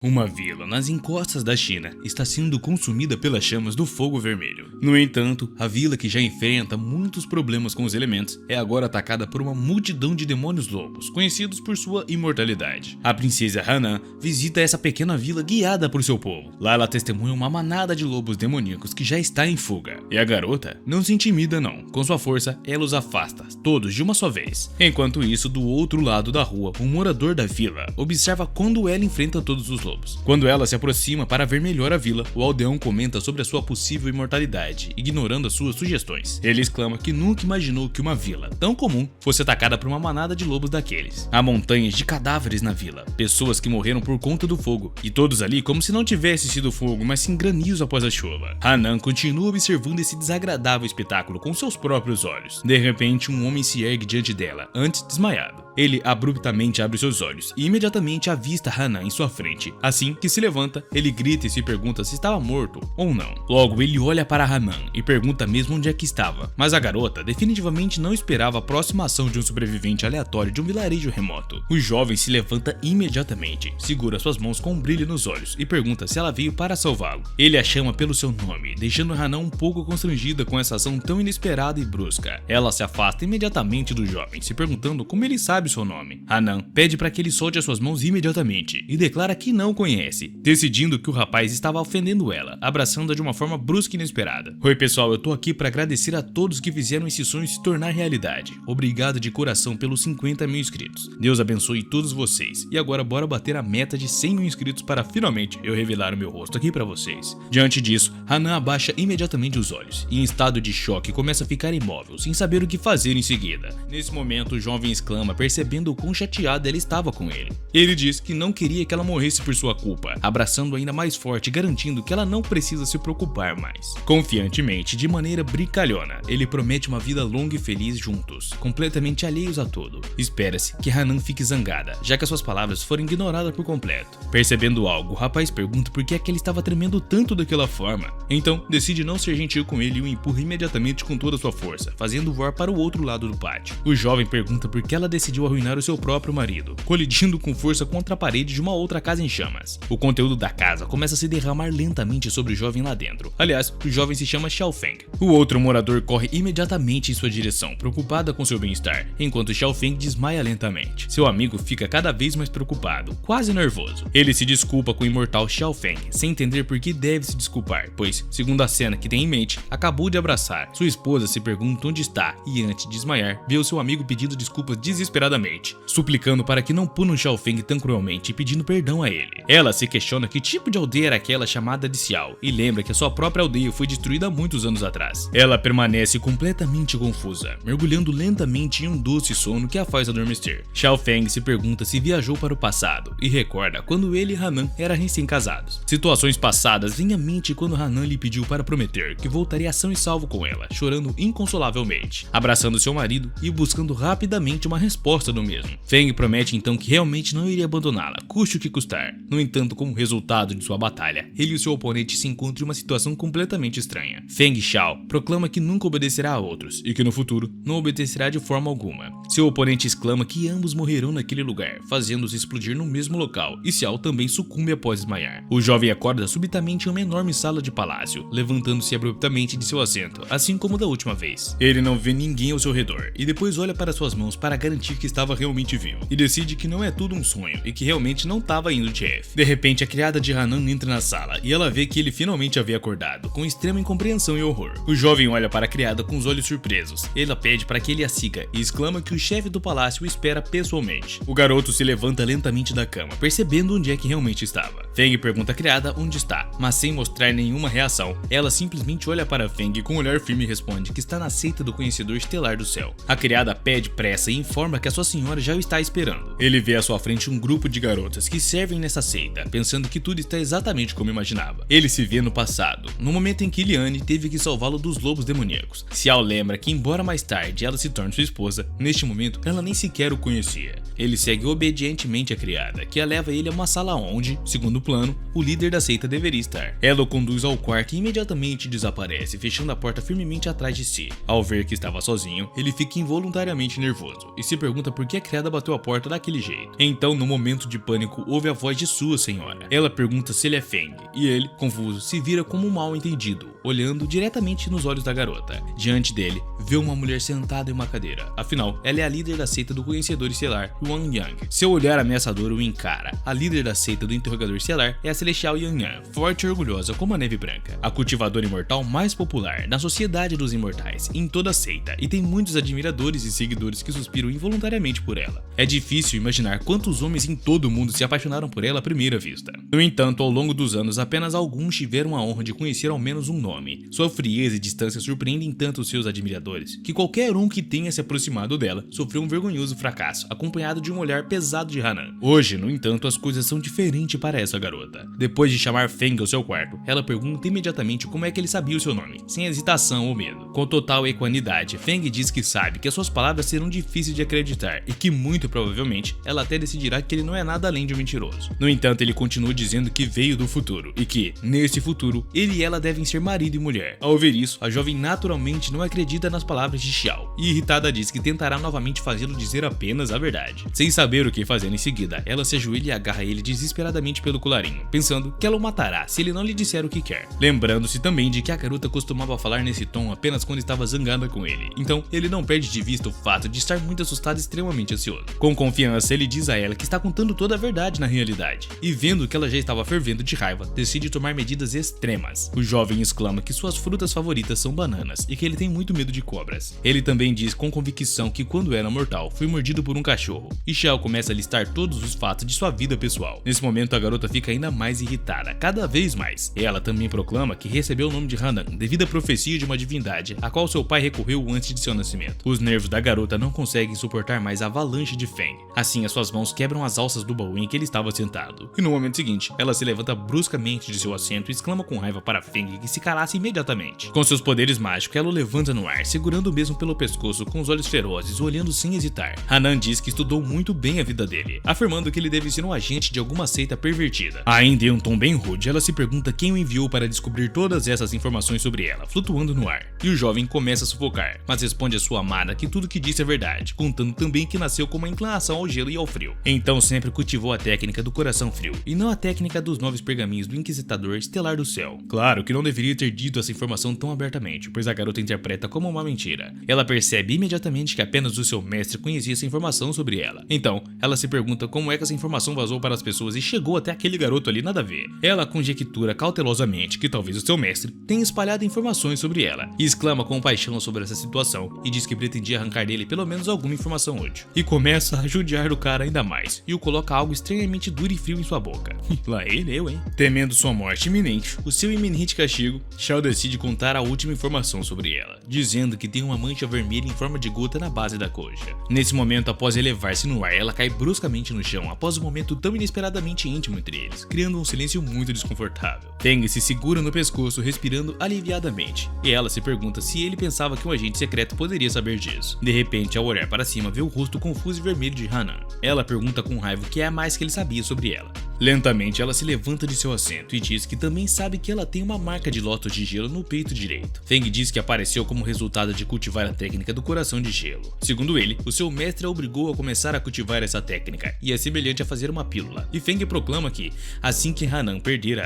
Uma vila nas encostas da China está sendo consumida pelas chamas do fogo vermelho. No entanto, a vila, que já enfrenta muitos problemas com os elementos, é agora atacada por uma multidão de demônios lobos, conhecidos por sua imortalidade. A princesa Hanan visita essa pequena vila guiada por seu povo. Lá ela testemunha uma manada de lobos demoníacos que já está em fuga. E a garota não se intimida não. Com sua força, ela os afasta, todos de uma só vez. Enquanto isso, do outro lado da rua, um morador da vila observa quando ela enfrenta todos os lobos. Quando ela se aproxima para ver melhor a vila, o aldeão comenta sobre a sua possível imortalidade, ignorando as suas sugestões. Ele exclama que nunca imaginou que uma vila tão comum fosse atacada por uma manada de lobos daqueles. Há montanhas de cadáveres na vila, pessoas que morreram por conta do fogo, e todos ali como se não tivesse sido fogo, mas sim granizo após a chuva. Hanan continua observando esse desagradável espetáculo com seus próprios olhos. De repente, um homem se ergue diante dela, antes desmaiado. Ele abruptamente abre seus olhos e imediatamente avista Hanan em sua frente. Assim que se levanta, ele grita e se pergunta se estava morto ou não. Logo, ele olha para Hanan e pergunta mesmo onde é que estava. Mas a garota definitivamente não esperava a próxima ação de um sobrevivente aleatório de um vilarejo remoto. O jovem se levanta imediatamente, segura suas mãos com um brilho nos olhos e pergunta se ela veio para salvá-lo. Ele a chama pelo seu nome, deixando Hanan um pouco constrangida com essa ação tão inesperada e brusca. Ela se afasta imediatamente do jovem, se perguntando como ele sabe seu nome. Hanan pede para que ele solte as suas mãos imediatamente e declara que não conhece, decidindo que o rapaz estava ofendendo ela, abraçando-a de uma forma brusca e inesperada. Oi pessoal, eu tô aqui para agradecer a todos que fizeram esse sonho se tornar realidade. Obrigado de coração pelos 50 mil inscritos. Deus abençoe todos vocês. E agora bora bater a meta de 100 mil inscritos para finalmente eu revelar o meu rosto aqui para vocês. Diante disso, Hanan abaixa imediatamente os olhos e em estado de choque começa a ficar imóvel, sem saber o que fazer em seguida. Nesse momento, o jovem exclama, percebendo o quão chateada ela estava com ele. Ele diz que não queria que ela morresse por sua culpa, abraçando ainda mais forte, garantindo que ela não precisa se preocupar mais. Confiantemente, de maneira brincalhona, ele promete uma vida longa e feliz juntos, completamente alheios a tudo. Espera-se que Hanan fique zangada, já que as suas palavras foram ignoradas por completo. Percebendo algo, o rapaz pergunta por que é que ele estava tremendo tanto daquela forma. Então, decide não ser gentil com ele e o empurra imediatamente com toda a sua força, fazendo voar para o outro lado do pátio. O jovem pergunta por que ela decidiu arruinar o seu próprio marido, colidindo com força contra a parede de uma outra casa em chamas. O conteúdo da casa começa a se derramar lentamente sobre o jovem lá dentro. Aliás, o jovem se chama Xiaofeng. O outro morador corre imediatamente em sua direção, preocupada com seu bem-estar, enquanto Xiaofeng desmaia lentamente. Seu amigo fica cada vez mais preocupado, quase nervoso. Ele se desculpa com o imortal Xiaofeng, sem entender por que deve se desculpar, pois, segundo a cena que tem em mente, acabou de abraçar. Sua esposa se pergunta onde está e, antes de desmaiar, vê o seu amigo pedindo desculpas desesperadamente, suplicando para que não punam Xiaofeng tão cruelmente e pedindo perdão a ele. Ela se questiona que tipo de aldeia era aquela chamada de Xiao e lembra que a sua própria aldeia foi destruída há muitos anos atrás. Ela permanece completamente confusa, mergulhando lentamente em um doce sono que a faz adormecer. Xiaofeng se pergunta se viajou para o passado e recorda quando ele e Hanan eram recém-casados. Situações passadas vêm à mente quando Hanan lhe pediu para prometer que voltaria são e salvo com ela, chorando inconsolavelmente, abraçando seu marido e buscando rapidamente uma resposta do mesmo. Feng promete então que realmente não iria abandoná-la, custe o que custar. No entanto, como resultado de sua batalha, ele e seu oponente se encontram em uma situação completamente estranha. Feng Xiao proclama que nunca obedecerá a outros e que no futuro não obedecerá de forma alguma. Seu oponente exclama que ambos morrerão naquele lugar, fazendo-os explodir no mesmo local, e Xiao também sucumbe após desmaiar. O jovem acorda subitamente em uma enorme sala de palácio, levantando-se abruptamente de seu assento, assim como da última vez. Ele não vê ninguém ao seu redor e depois olha para suas mãos para garantir que estava realmente vivo, e decide que não é tudo um sonho e que realmente não estava indo de F. De repente, a criada de Hanan entra na sala e ela vê que ele finalmente havia acordado, com extrema incompreensão e horror. O jovem olha para a criada com os olhos surpresos. Ela pede para que ele a siga e exclama que o chefe do palácio o espera pessoalmente. O garoto se levanta lentamente da cama, percebendo onde é que realmente estava. Feng pergunta à criada onde está, mas sem mostrar nenhuma reação. Ela simplesmente olha para Feng com um olhar firme e responde que está na seita do conhecedor estelar do céu. A criada pede pressa e informa que a sua senhora já o está esperando. Ele vê à sua frente um grupo de garotas que servem nessa seita, pensando que tudo está exatamente como imaginava. Ele se vê no passado, no momento em que Liane teve que salvá-lo dos lobos demoníacos. Xiao lembra que, embora mais tarde ela se torne sua esposa, neste momento ela nem sequer o conhecia. ele segue obedientemente a criada, que a leva ele a uma sala onde, segundo o plano, o líder da seita deveria estar. Ela o conduz ao quarto e imediatamente desaparece, fechando a porta firmemente atrás de si. Ao ver que estava sozinho, ele fica involuntariamente nervoso e se pergunta por que a criada bateu a porta daquele jeito. Então, no momento de pânico, ouve a voz de sua senhora. Ela pergunta se ele é Feng, e ele, confuso, se vira como um mal entendido, olhando diretamente nos olhos da garota. Diante dele, vê uma mulher sentada em uma cadeira. Afinal, ela é a líder da seita do conhecedor estelar, Wang Yang. Seu olhar ameaçador o encara. A líder da seita do interrogador estelar é a celestial Yang Yang, forte e orgulhosa como a neve branca. A cultivadora imortal mais popular na sociedade dos imortais, em toda a seita, e tem muitos admiradores e seguidores que suspiram involuntariamente por ela. É difícil imaginar quantos homens em todo o mundo se apaixonaram por ela à primeira vista. No entanto, ao longo dos anos, apenas alguns tiveram a honra de conhecer ao menos um nome. Sua frieza e distância surpreendem tanto os seus admiradores, que qualquer um que tenha se aproximado dela sofreu um vergonhoso fracasso, acompanhado de um olhar pesado de Hanan. Hoje, no entanto, as coisas são diferentes para essa garota. Depois de chamar Feng ao seu quarto, ela pergunta imediatamente como é que ele sabia o seu nome, sem hesitação ou medo. Com total equanimidade, Feng diz que sabe que as suas palavras serão difíceis de acreditar e que muito provavelmente ela até decidirá que ele não é nada além de um mentiroso. No entanto, ele continua dizendo que veio do futuro e que, nesse futuro, ele e ela devem ser marido e mulher. Ao ouvir isso, a jovem naturalmente não acredita nas palavras de Xiao e irritada diz que tentará novamente fazê-lo dizer apenas a verdade. Sem saber o que fazer em seguida, ela se ajoelha e agarra ele desesperadamente pelo colarinho, pensando que ela o matará se ele não lhe disser o que quer. Lembrando-se também de que a garota costumava falar nesse tom apenas quando estava zangada com ele, então ele não perde de vista o fato de estar muito assustado e extremamente ansioso. Com confiança, ele diz a ela que está contando toda a verdade na realidade, e vendo que ela já estava fervendo de raiva, decide tomar medidas extremas. O jovem exclama que suas frutas favoritas são bananas e que ele tem muito medo de cobras. Ele também diz com convicção que quando era mortal, foi mordido por um cachorro, e Xiao começa a listar todos os fatos de sua vida pessoal. Nesse momento, a garota fica ainda mais irritada, cada vez mais. Ela também proclama que recebeu o nome de Hanan devido à profecia de uma divindade, a qual seu pai recorreu antes de seu nascimento. Os nervos da garota não conseguem suportar mais a avalanche de Feng. Assim, as suas mãos quebram as alças do baú em que ele estava sentado. E no momento seguinte, ela se levanta bruscamente de seu assento e exclama com raiva para Feng que se calasse imediatamente. Com seus poderes mágicos, ela o levanta no ar, segurando o mesmo pelo pescoço com os olhos ferozes, olhando sem hesitar. Hanan diz que estudou muito bem a vida dele, afirmando que ele deve ser um agente de alguma seita pervertida. Ainda em um tom bem rude, ela se pergunta quem o enviou para descobrir todas essas informações sobre ela, flutuando no ar. E o jovem começa a sufocar, mas responde a sua amada que tudo que disse é verdade, contando também que nasceu com uma inclinação ao gelo e ao frio. Então sempre cultivou a técnica do coração frio, e não a técnica dos 9 pergaminhos do Inquisidor Estelar do Céu. Claro que não deveria ter dito essa informação tão abertamente, pois a garota interpreta como uma mentira. Ela percebe imediatamente que apenas o seu mestre conhecia essa informação sobre ela. Então, ela se pergunta como é que essa informação vazou para as pessoas e chegou até aquele garoto ali nada a ver. Ela conjectura cautelosamente que talvez o seu mestre tenha espalhado informações sobre ela, e exclama com paixão sobre essa situação e diz que pretendia arrancar dele pelo menos alguma informação útil. E começa a judiar do cara ainda mais, e o coloca algo extremamente duro e frio em sua boca. Lá ele, eu, hein? Temendo sua morte iminente, o seu iminente castigo, Xiao decide contar a última informação sobre ela, dizendo que tem uma mancha vermelha em forma de gota na base da coxa. Nesse momento, após elevar-se no ar, ela cai bruscamente no chão após um momento tão inesperadamente íntimo entre eles, criando um silêncio muito desconfortável. Feng se segura no pescoço, respirando aliviadamente, e ela se pergunta se ele pensava que um agente secreto poderia saber disso. De repente, ao olhar para cima, vê o rosto confuso e vermelho de Hanan. Ela pergunta com raiva o que é mais que ele sabia sobre ela. Lentamente, ela se levanta de seu assento e diz que também sabe que ela tem uma marca de lótus de gelo no peito direito. Feng diz que apareceu como resultado de cultivar a técnica do coração de gelo. Segundo ele, o seu mestre a obrigou a começar a cultivar essa técnica, e é semelhante a fazer uma pílula. E Feng proclama que, assim que Hanan perder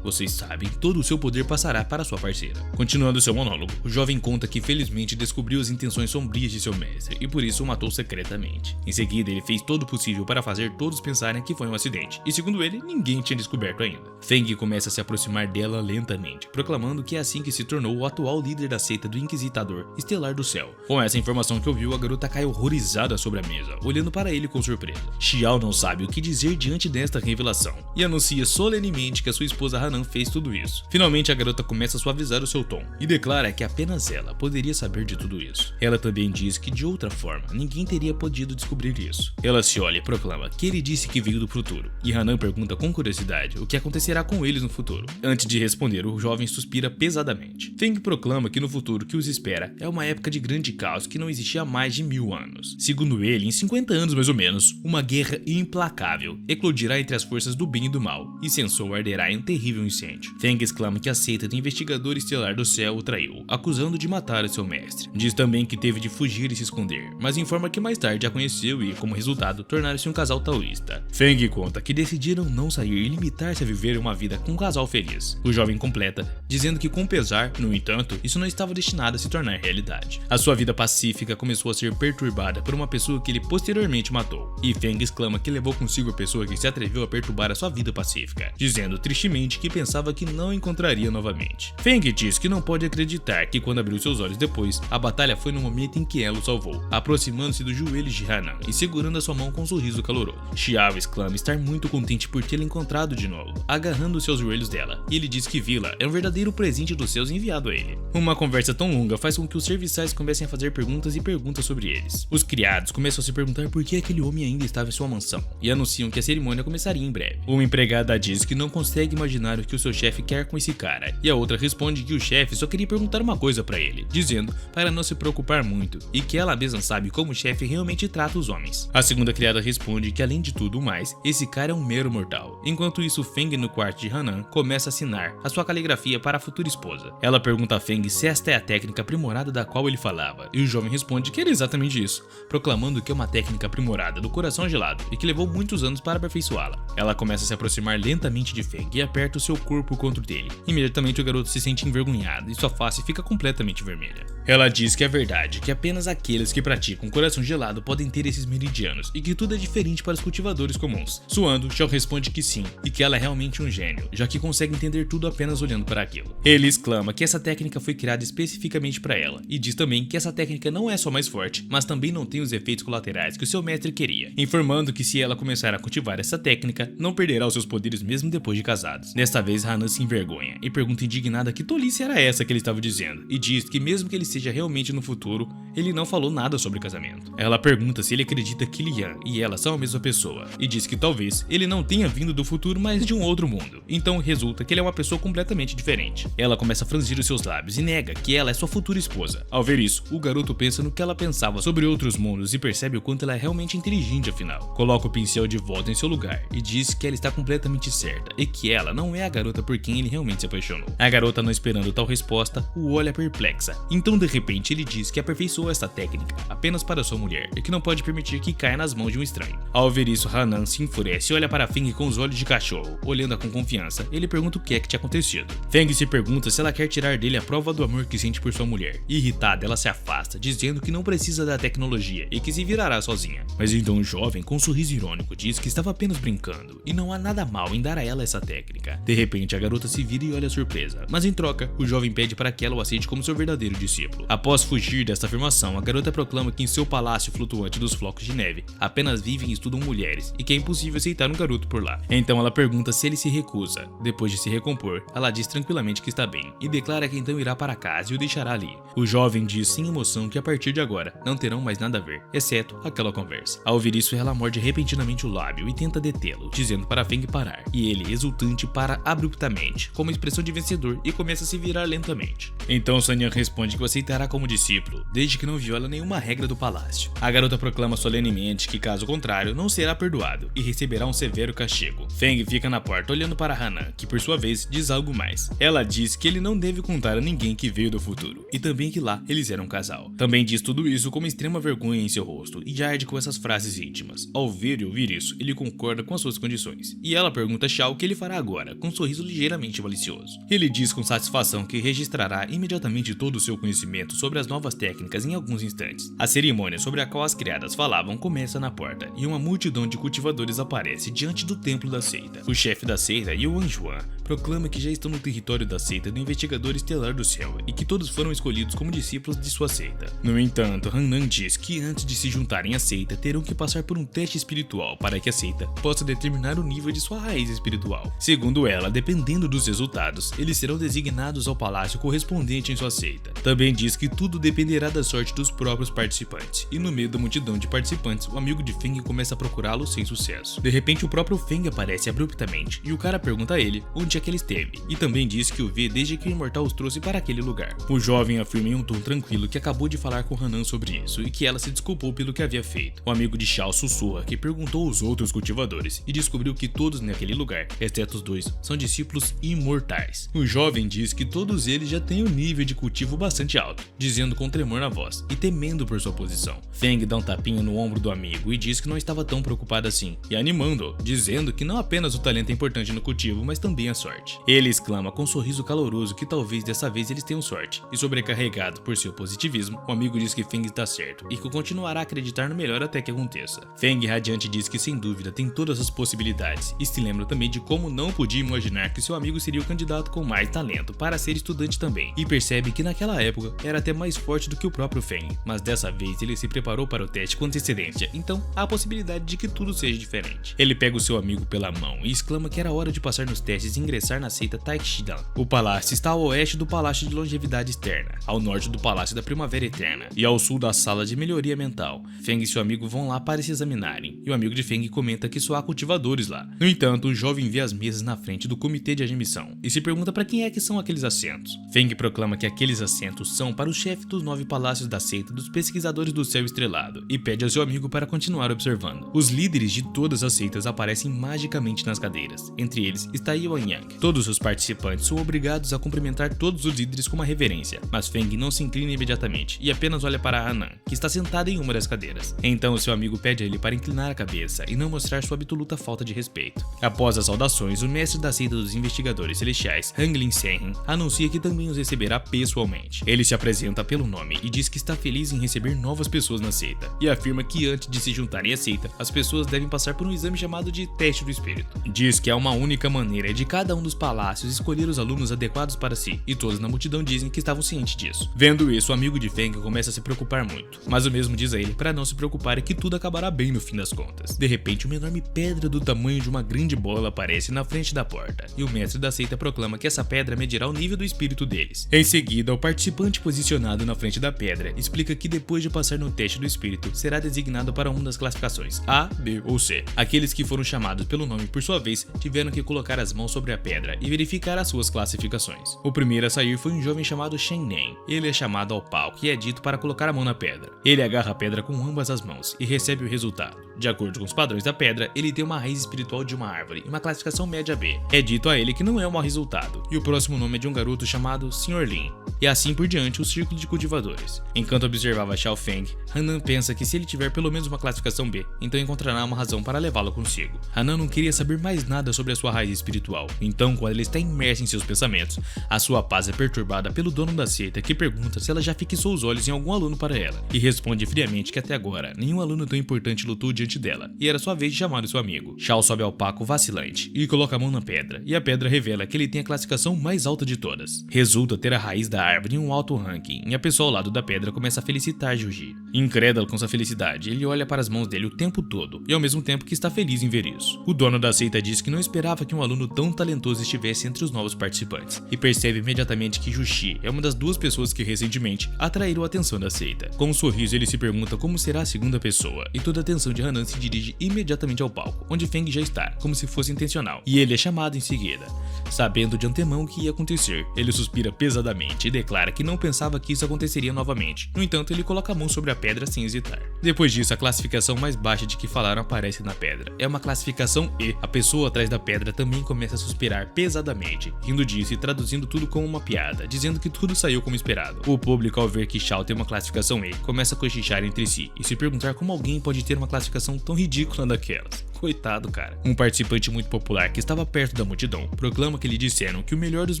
vocês sabem, todo o seu poder passará para sua parceira. Continuando seu monólogo, o jovem conta que felizmente descobriu as intenções sombrias de seu mestre e por isso o matou secretamente. Em seguida, ele fez todo o possível para fazer todos pensarem que foi um acidente, e segundo ele, ninguém tinha descoberto ainda. Feng começa a se aproximar dela lentamente, proclamando que é assim que se tornou o atual líder da seita do Inquisidor Estelar do Céu. Com essa informação que ouviu, a garota cai horrorizada sobre a mesa, olhando para ele com surpresa. Xiao não sabe o que dizer diante desta revelação, e anuncia solenemente que a sua esposa esposa Hanan fez tudo isso. Finalmente a garota começa a suavizar o seu tom e declara que apenas ela poderia saber de tudo isso. Ela também diz que de outra forma ninguém teria podido descobrir isso. Ela se olha e proclama que ele disse que veio do futuro, e Hanan pergunta com curiosidade o que acontecerá com eles no futuro. Antes de responder, o jovem suspira pesadamente. Feng proclama que no futuro que os espera é uma época de grande caos que não existia há mais de 1000 anos. Segundo ele, em 50 anos mais ou menos, uma guerra implacável eclodirá entre as forças do bem e do mal, e Sensou arderá em um terrível incêndio. Feng exclama que a seita do investigador estelar do céu o traiu, acusando de matar o seu mestre. Diz também que teve de fugir e se esconder, mas informa que mais tarde a conheceu e, como resultado, tornaram-se um casal taoísta. Feng conta que decidiram não sair e limitar-se a viver uma vida com um casal feliz. O jovem completa, dizendo que com pesar, no entanto, isso não estava destinado a se tornar realidade. A sua vida pacífica começou a ser perturbada por uma pessoa que ele posteriormente matou, e Feng exclama que levou consigo a pessoa que se atreveu a perturbar a sua vida pacífica, dizendo tristemente que pensava que não encontraria novamente. Feng diz que não pode acreditar que quando abriu seus olhos depois, a batalha foi no momento em que ela o salvou, aproximando-se dos joelhos de Hanan e segurando a sua mão com um sorriso caloroso. Xiao exclama estar muito contente por tê-la encontrado de novo, agarrando seus joelhos dela, e ele diz que Vila é um verdadeiro presente dos céus enviado a ele. Uma conversa tão longa faz com que os serviçais comecem a fazer perguntas e perguntas sobre eles. Os criados começam a se perguntar por que aquele homem ainda estava em sua mansão, e anunciam que a cerimônia começaria em breve. Uma empregada diz que não consegue imaginar o que o seu chefe quer com esse cara, e a outra responde que o chefe só queria perguntar uma coisa pra ele, dizendo para não se preocupar muito, e que ela mesma sabe como o chefe realmente trata os homens. A segunda criada responde que além de tudo mais, esse cara é um mero mortal. Enquanto isso, Feng no quarto de Hanan começa a assinar a sua caligrafia para a futura esposa. Ela pergunta a Feng se esta é a técnica aprimorada da qual ele falava, e o jovem responde que era exatamente isso, proclamando que é uma técnica aprimorada do coração gelado e que levou muitos anos para aperfeiçoá-la. Ela começa a se aproximar lentamente de Feng e aperta o seu corpo contra o dele. Imediatamente o garoto se sente envergonhado e sua face fica completamente vermelha. Ela diz que é verdade, que apenas aqueles que praticam coração gelado podem ter esses meridianos e que tudo é diferente para os cultivadores comuns. Suando, Xiao responde que sim, e que ela é realmente um gênio, já que consegue entender tudo apenas olhando para aquilo. Ele exclama que essa técnica foi criada especificamente para ela, e diz também que essa técnica não é só mais forte, mas também não tem os efeitos colaterais que o seu mestre queria, informando que se ela começar a cultivar essa técnica, não perderá os seus poderes mesmo depois de casados. Desta vez, Hanan se envergonha e pergunta indignada que tolice era essa que ele estava dizendo, e diz que mesmo que ele seja realmente no futuro, ele não falou nada sobre casamento. Ela pergunta se ele acredita que Lian e ela são a mesma pessoa, e diz que talvez ele não tenha vindo do futuro, mas de um outro mundo. Então resulta que ele é uma pessoa completamente diferente. Ela começa a franzir os seus lábios e nega que ela é sua futura esposa. Ao ver isso, o garoto pensa no que ela pensava sobre outros mundos e percebe o quanto ela é realmente inteligente afinal. Coloca o pincel de volta em seu lugar e diz que ela está completamente certa e que ela não é a garota por quem ele realmente se apaixonou. A garota, não esperando tal resposta, o olha perplexa. Então de repente ele diz que aperfeiçoou esta técnica apenas para sua mulher e que não pode permitir que caia nas mãos de um estranho. Ao ver isso, Hanan se enfurece e olha para Feng com os olhos de cachorro. Olhando-a com confiança, ele pergunta o que é que tinha acontecido. Feng se pergunta se ela quer tirar dele a prova do amor que sente por sua mulher. Irritada, ela se afasta, dizendo que não precisa da tecnologia e que se virará sozinha. Mas então o jovem, com um sorriso irônico, diz que estava apenas brincando e não há nada mal em dar a ela essa técnica. De repente, a garota se vira e olha surpresa, mas em troca, o jovem pede para que ela o aceite como seu verdadeiro discípulo. Após fugir desta afirmação, a garota proclama que em seu palácio flutuante dos flocos de neve apenas vivem e estudam mulheres e que é impossível aceitar um garoto por lá. Então ela pergunta se ele se recusa. Depois de se recompor, ela diz tranquilamente que está bem e declara que então irá para casa e o deixará ali. O jovem diz sem emoção que a partir de agora não terão mais nada a ver, exceto aquela conversa. Ao ouvir isso, ela morde repentinamente o lábio e tenta detê-lo, dizendo para Feng parar, e ele, exultante, para abruptamente, com uma expressão de vencedor, e começa a se virar lentamente. Então Sanyan responde que o aceitará como discípulo, desde que não viola nenhuma regra do palácio. A garota proclama solenemente que, caso contrário, não será perdoado e receberá um severo castigo. Feng fica na porta olhando para Hanan, que por sua vez diz algo mais. Ela diz que ele não deve contar a ninguém que veio do futuro, e também que lá eles eram um casal. Também diz tudo isso com uma extrema vergonha em seu rosto e arde com essas frases íntimas. Ao ver e ouvir isso, ele concorda com as suas condições, e ela pergunta a Xiao o que ele fará agora, com um sorriso ligeiramente malicioso. Ele diz com satisfação que registrará imediatamente todo o seu conhecimento sobre as novas técnicas em alguns instantes. A cerimônia sobre a qual as criadas falavam começa na porta, e uma multidão de cultivadores aparece diante do templo da seita. O chefe da seita, Yuan Juan, proclama que já estão no território da seita do investigador estelar do céu e que todos foram escolhidos como discípulos de sua seita. No entanto, Hanan diz que antes de se juntarem à seita terão que passar por um teste espiritual para que a seita possa determinar o nível de sua raiz espiritual. Segundo ela, dependendo dos resultados, eles serão designados ao palácio correspondente em sua seita. Também diz que tudo dependerá da sorte dos próprios participantes, e no meio da multidão de participantes, o amigo de Feng começa a procurá-lo sem sucesso. De repente, o próprio Feng aparece abruptamente, e o cara pergunta a ele onde é que ele esteve, e também diz que o vê desde que o Imortal os trouxe para aquele lugar. O jovem afirma em um tom tranquilo que acabou de falar com Hanan sobre isso, e que ela se desculpou pelo que havia feito. O amigo de Shao sussurra que perguntou aos outros cultivadores, e descobriu que todos naquele lugar, exceto os dois, são discípulos imortais. O jovem diz que todos eles já têm um nível de cultivo bastante alto, dizendo com tremor na voz, e temendo por sua posição. Feng dá um tapinha no ombro do amigo e diz que não estava tão preocupado assim, e animando-o, dizendo que não apenas o talento é importante no cultivo, mas também a sorte. Ele exclama com um sorriso caloroso que talvez dessa vez eles tenham sorte, e sobrecarregado por seu positivismo, o amigo diz que Feng está certo, e que continuará a acreditar no melhor até que aconteça. Feng radiante diz que sem dúvida tem todas as possibilidades, e se lembra também de como não podia imaginar que seu amigo seria o candidato com mais talento para ser estudante também, e percebe que naquela época era até mais forte do que o próprio Feng, mas dessa vez ele se preparou para o teste com antecedência, então há a possibilidade de que tudo seja diferente. Ele pega o seu amigo pela mão e exclama que era hora de passar nos testes e ingressar na seita Taixidan. O palácio está ao oeste do Palácio de Longevidade Externa, ao norte do Palácio da Primavera Eterna e ao sul da Sala de Melhoria Mental. Feng e seu amigo vão lá para se examinarem, e o amigo de Feng comenta que só há cultivadores lá. No entanto, o jovem vê as mesas na frente do comitê de admissão e se pergunta para quem é que são aqueles assentos. Feng proclama que aqueles assentos são para o chefe dos 9 palácios da seita dos pesquisadores do céu estrelado e pede ao seu amigo para continuar observando. Os líderes de todas as seitas aparecem magicamente nas cadeiras, entre eles está Yuan Yang. Todos os participantes são obrigados a cumprimentar todos os líderes com uma reverência, mas Feng não se inclina imediatamente e apenas olha para Hanan, que está sentada em uma das cadeiras. Então seu amigo pede a ele para inclinar a cabeça e não mostrar sua absoluta falta de respeito. Após as saudações, o mestre da seita dos investigadores celestiais, Hanglin Senhen, anuncia que também os receberá pessoalmente. Ele se apresenta pelo nome e diz que está feliz em receber novas pessoas na seita, e afirma que antes de se juntarem à seita, as pessoas devem passar por um exame chamado de teste do espírito. Diz que há uma única maneira de cada um dos palácios escolher os alunos adequados para si, e todos na multidão dizem que estavam cientes disso. Vendo isso, o amigo de Feng começa a se preocupar muito, mas o mesmo diz a ele para não se preocupar e que tudo acabará bem no fim das contas. De repente, uma enorme pedra do tamanho de uma grande bola aparece na frente da porta, e o mestre da seita proclama que essa pedra medirá o nível do espírito deles. Em seguida, o participante posicionado na frente da pedra explica que depois de passar no teste do espírito, será designado para uma das classificações A, B ou C. Aqueles que foram chamados pelo nome por sua vez, tiveram que colocar as mãos sobre a pedra e verificar as suas classificações. O primeiro a sair foi um jovem chamado Shen Nen. Ele é chamado ao palco e é dito para colocar a mão na pedra. Ele agarra a pedra com ambas as mãos e recebe o resultado. De acordo com os padrões da pedra, ele tem uma raiz espiritual de uma árvore e uma classificação média B. É dito a ele que não é um mau resultado, e o próximo nome é de um garoto chamado Sr. Lin, e assim por diante o círculo de cultivadores. Enquanto observava Xiao Feng, Hanan pensa que se ele tiver pelo menos uma classificação B, então encontrará uma razão para levá-lo consigo. Hanan não queria saber mais nada sobre a sua raiz espiritual, então quando ele está imerso em seus pensamentos, a sua paz é perturbada pelo dono da seita, que pergunta se ela já fixou os olhos em algum aluno para ela, e responde friamente que até agora nenhum aluno tão importante lutou diante dela, e era sua vez de chamar o seu amigo. Xiao sobe ao palco vacilante e coloca a mão na pedra, e a pedra revela que ele tem a classificação mais alta de todas. Resulta ter a raiz da árvore em um alto ranking, e a pessoa ao lado da pedra começa a felicitar Juji. Incrédulo com sua felicidade, ele olha para as mãos dele o tempo todo, e ao mesmo tempo que está feliz em ver isso. O dono da seita diz que não esperava que um aluno tão talentoso estivesse entre os novos participantes, e percebe imediatamente que Juxi é uma das duas pessoas que recentemente atraíram a atenção da seita. Com um sorriso, ele se pergunta como será a segunda pessoa, e toda a atenção de Hanan se dirige imediatamente ao palco, onde Feng já está, como se fosse intencional, e ele é chamado em seguida. Sabendo de antemão o que ia acontecer, ele suspira pesadamente e declara que não pensava que isso aconteceria novamente. No entanto, ele coloca a mão sobre a pedra sem hesitar. Depois disso, a classificação mais baixa de que falaram aparece na pedra. É uma classificação E. A pessoa atrás da pedra também começa a suspirar pesadamente, rindo disso e traduzindo tudo como uma piada, dizendo que tudo saiu como esperado. O público, ao ver que Xiao tem uma classificação E, começa a cochichar entre si e se perguntar como alguém pode ter uma classificação tão ridícula daquelas. Coitado, cara. Um participante muito popular que estava perto da multidão proclama que lhe disseram que o melhor dos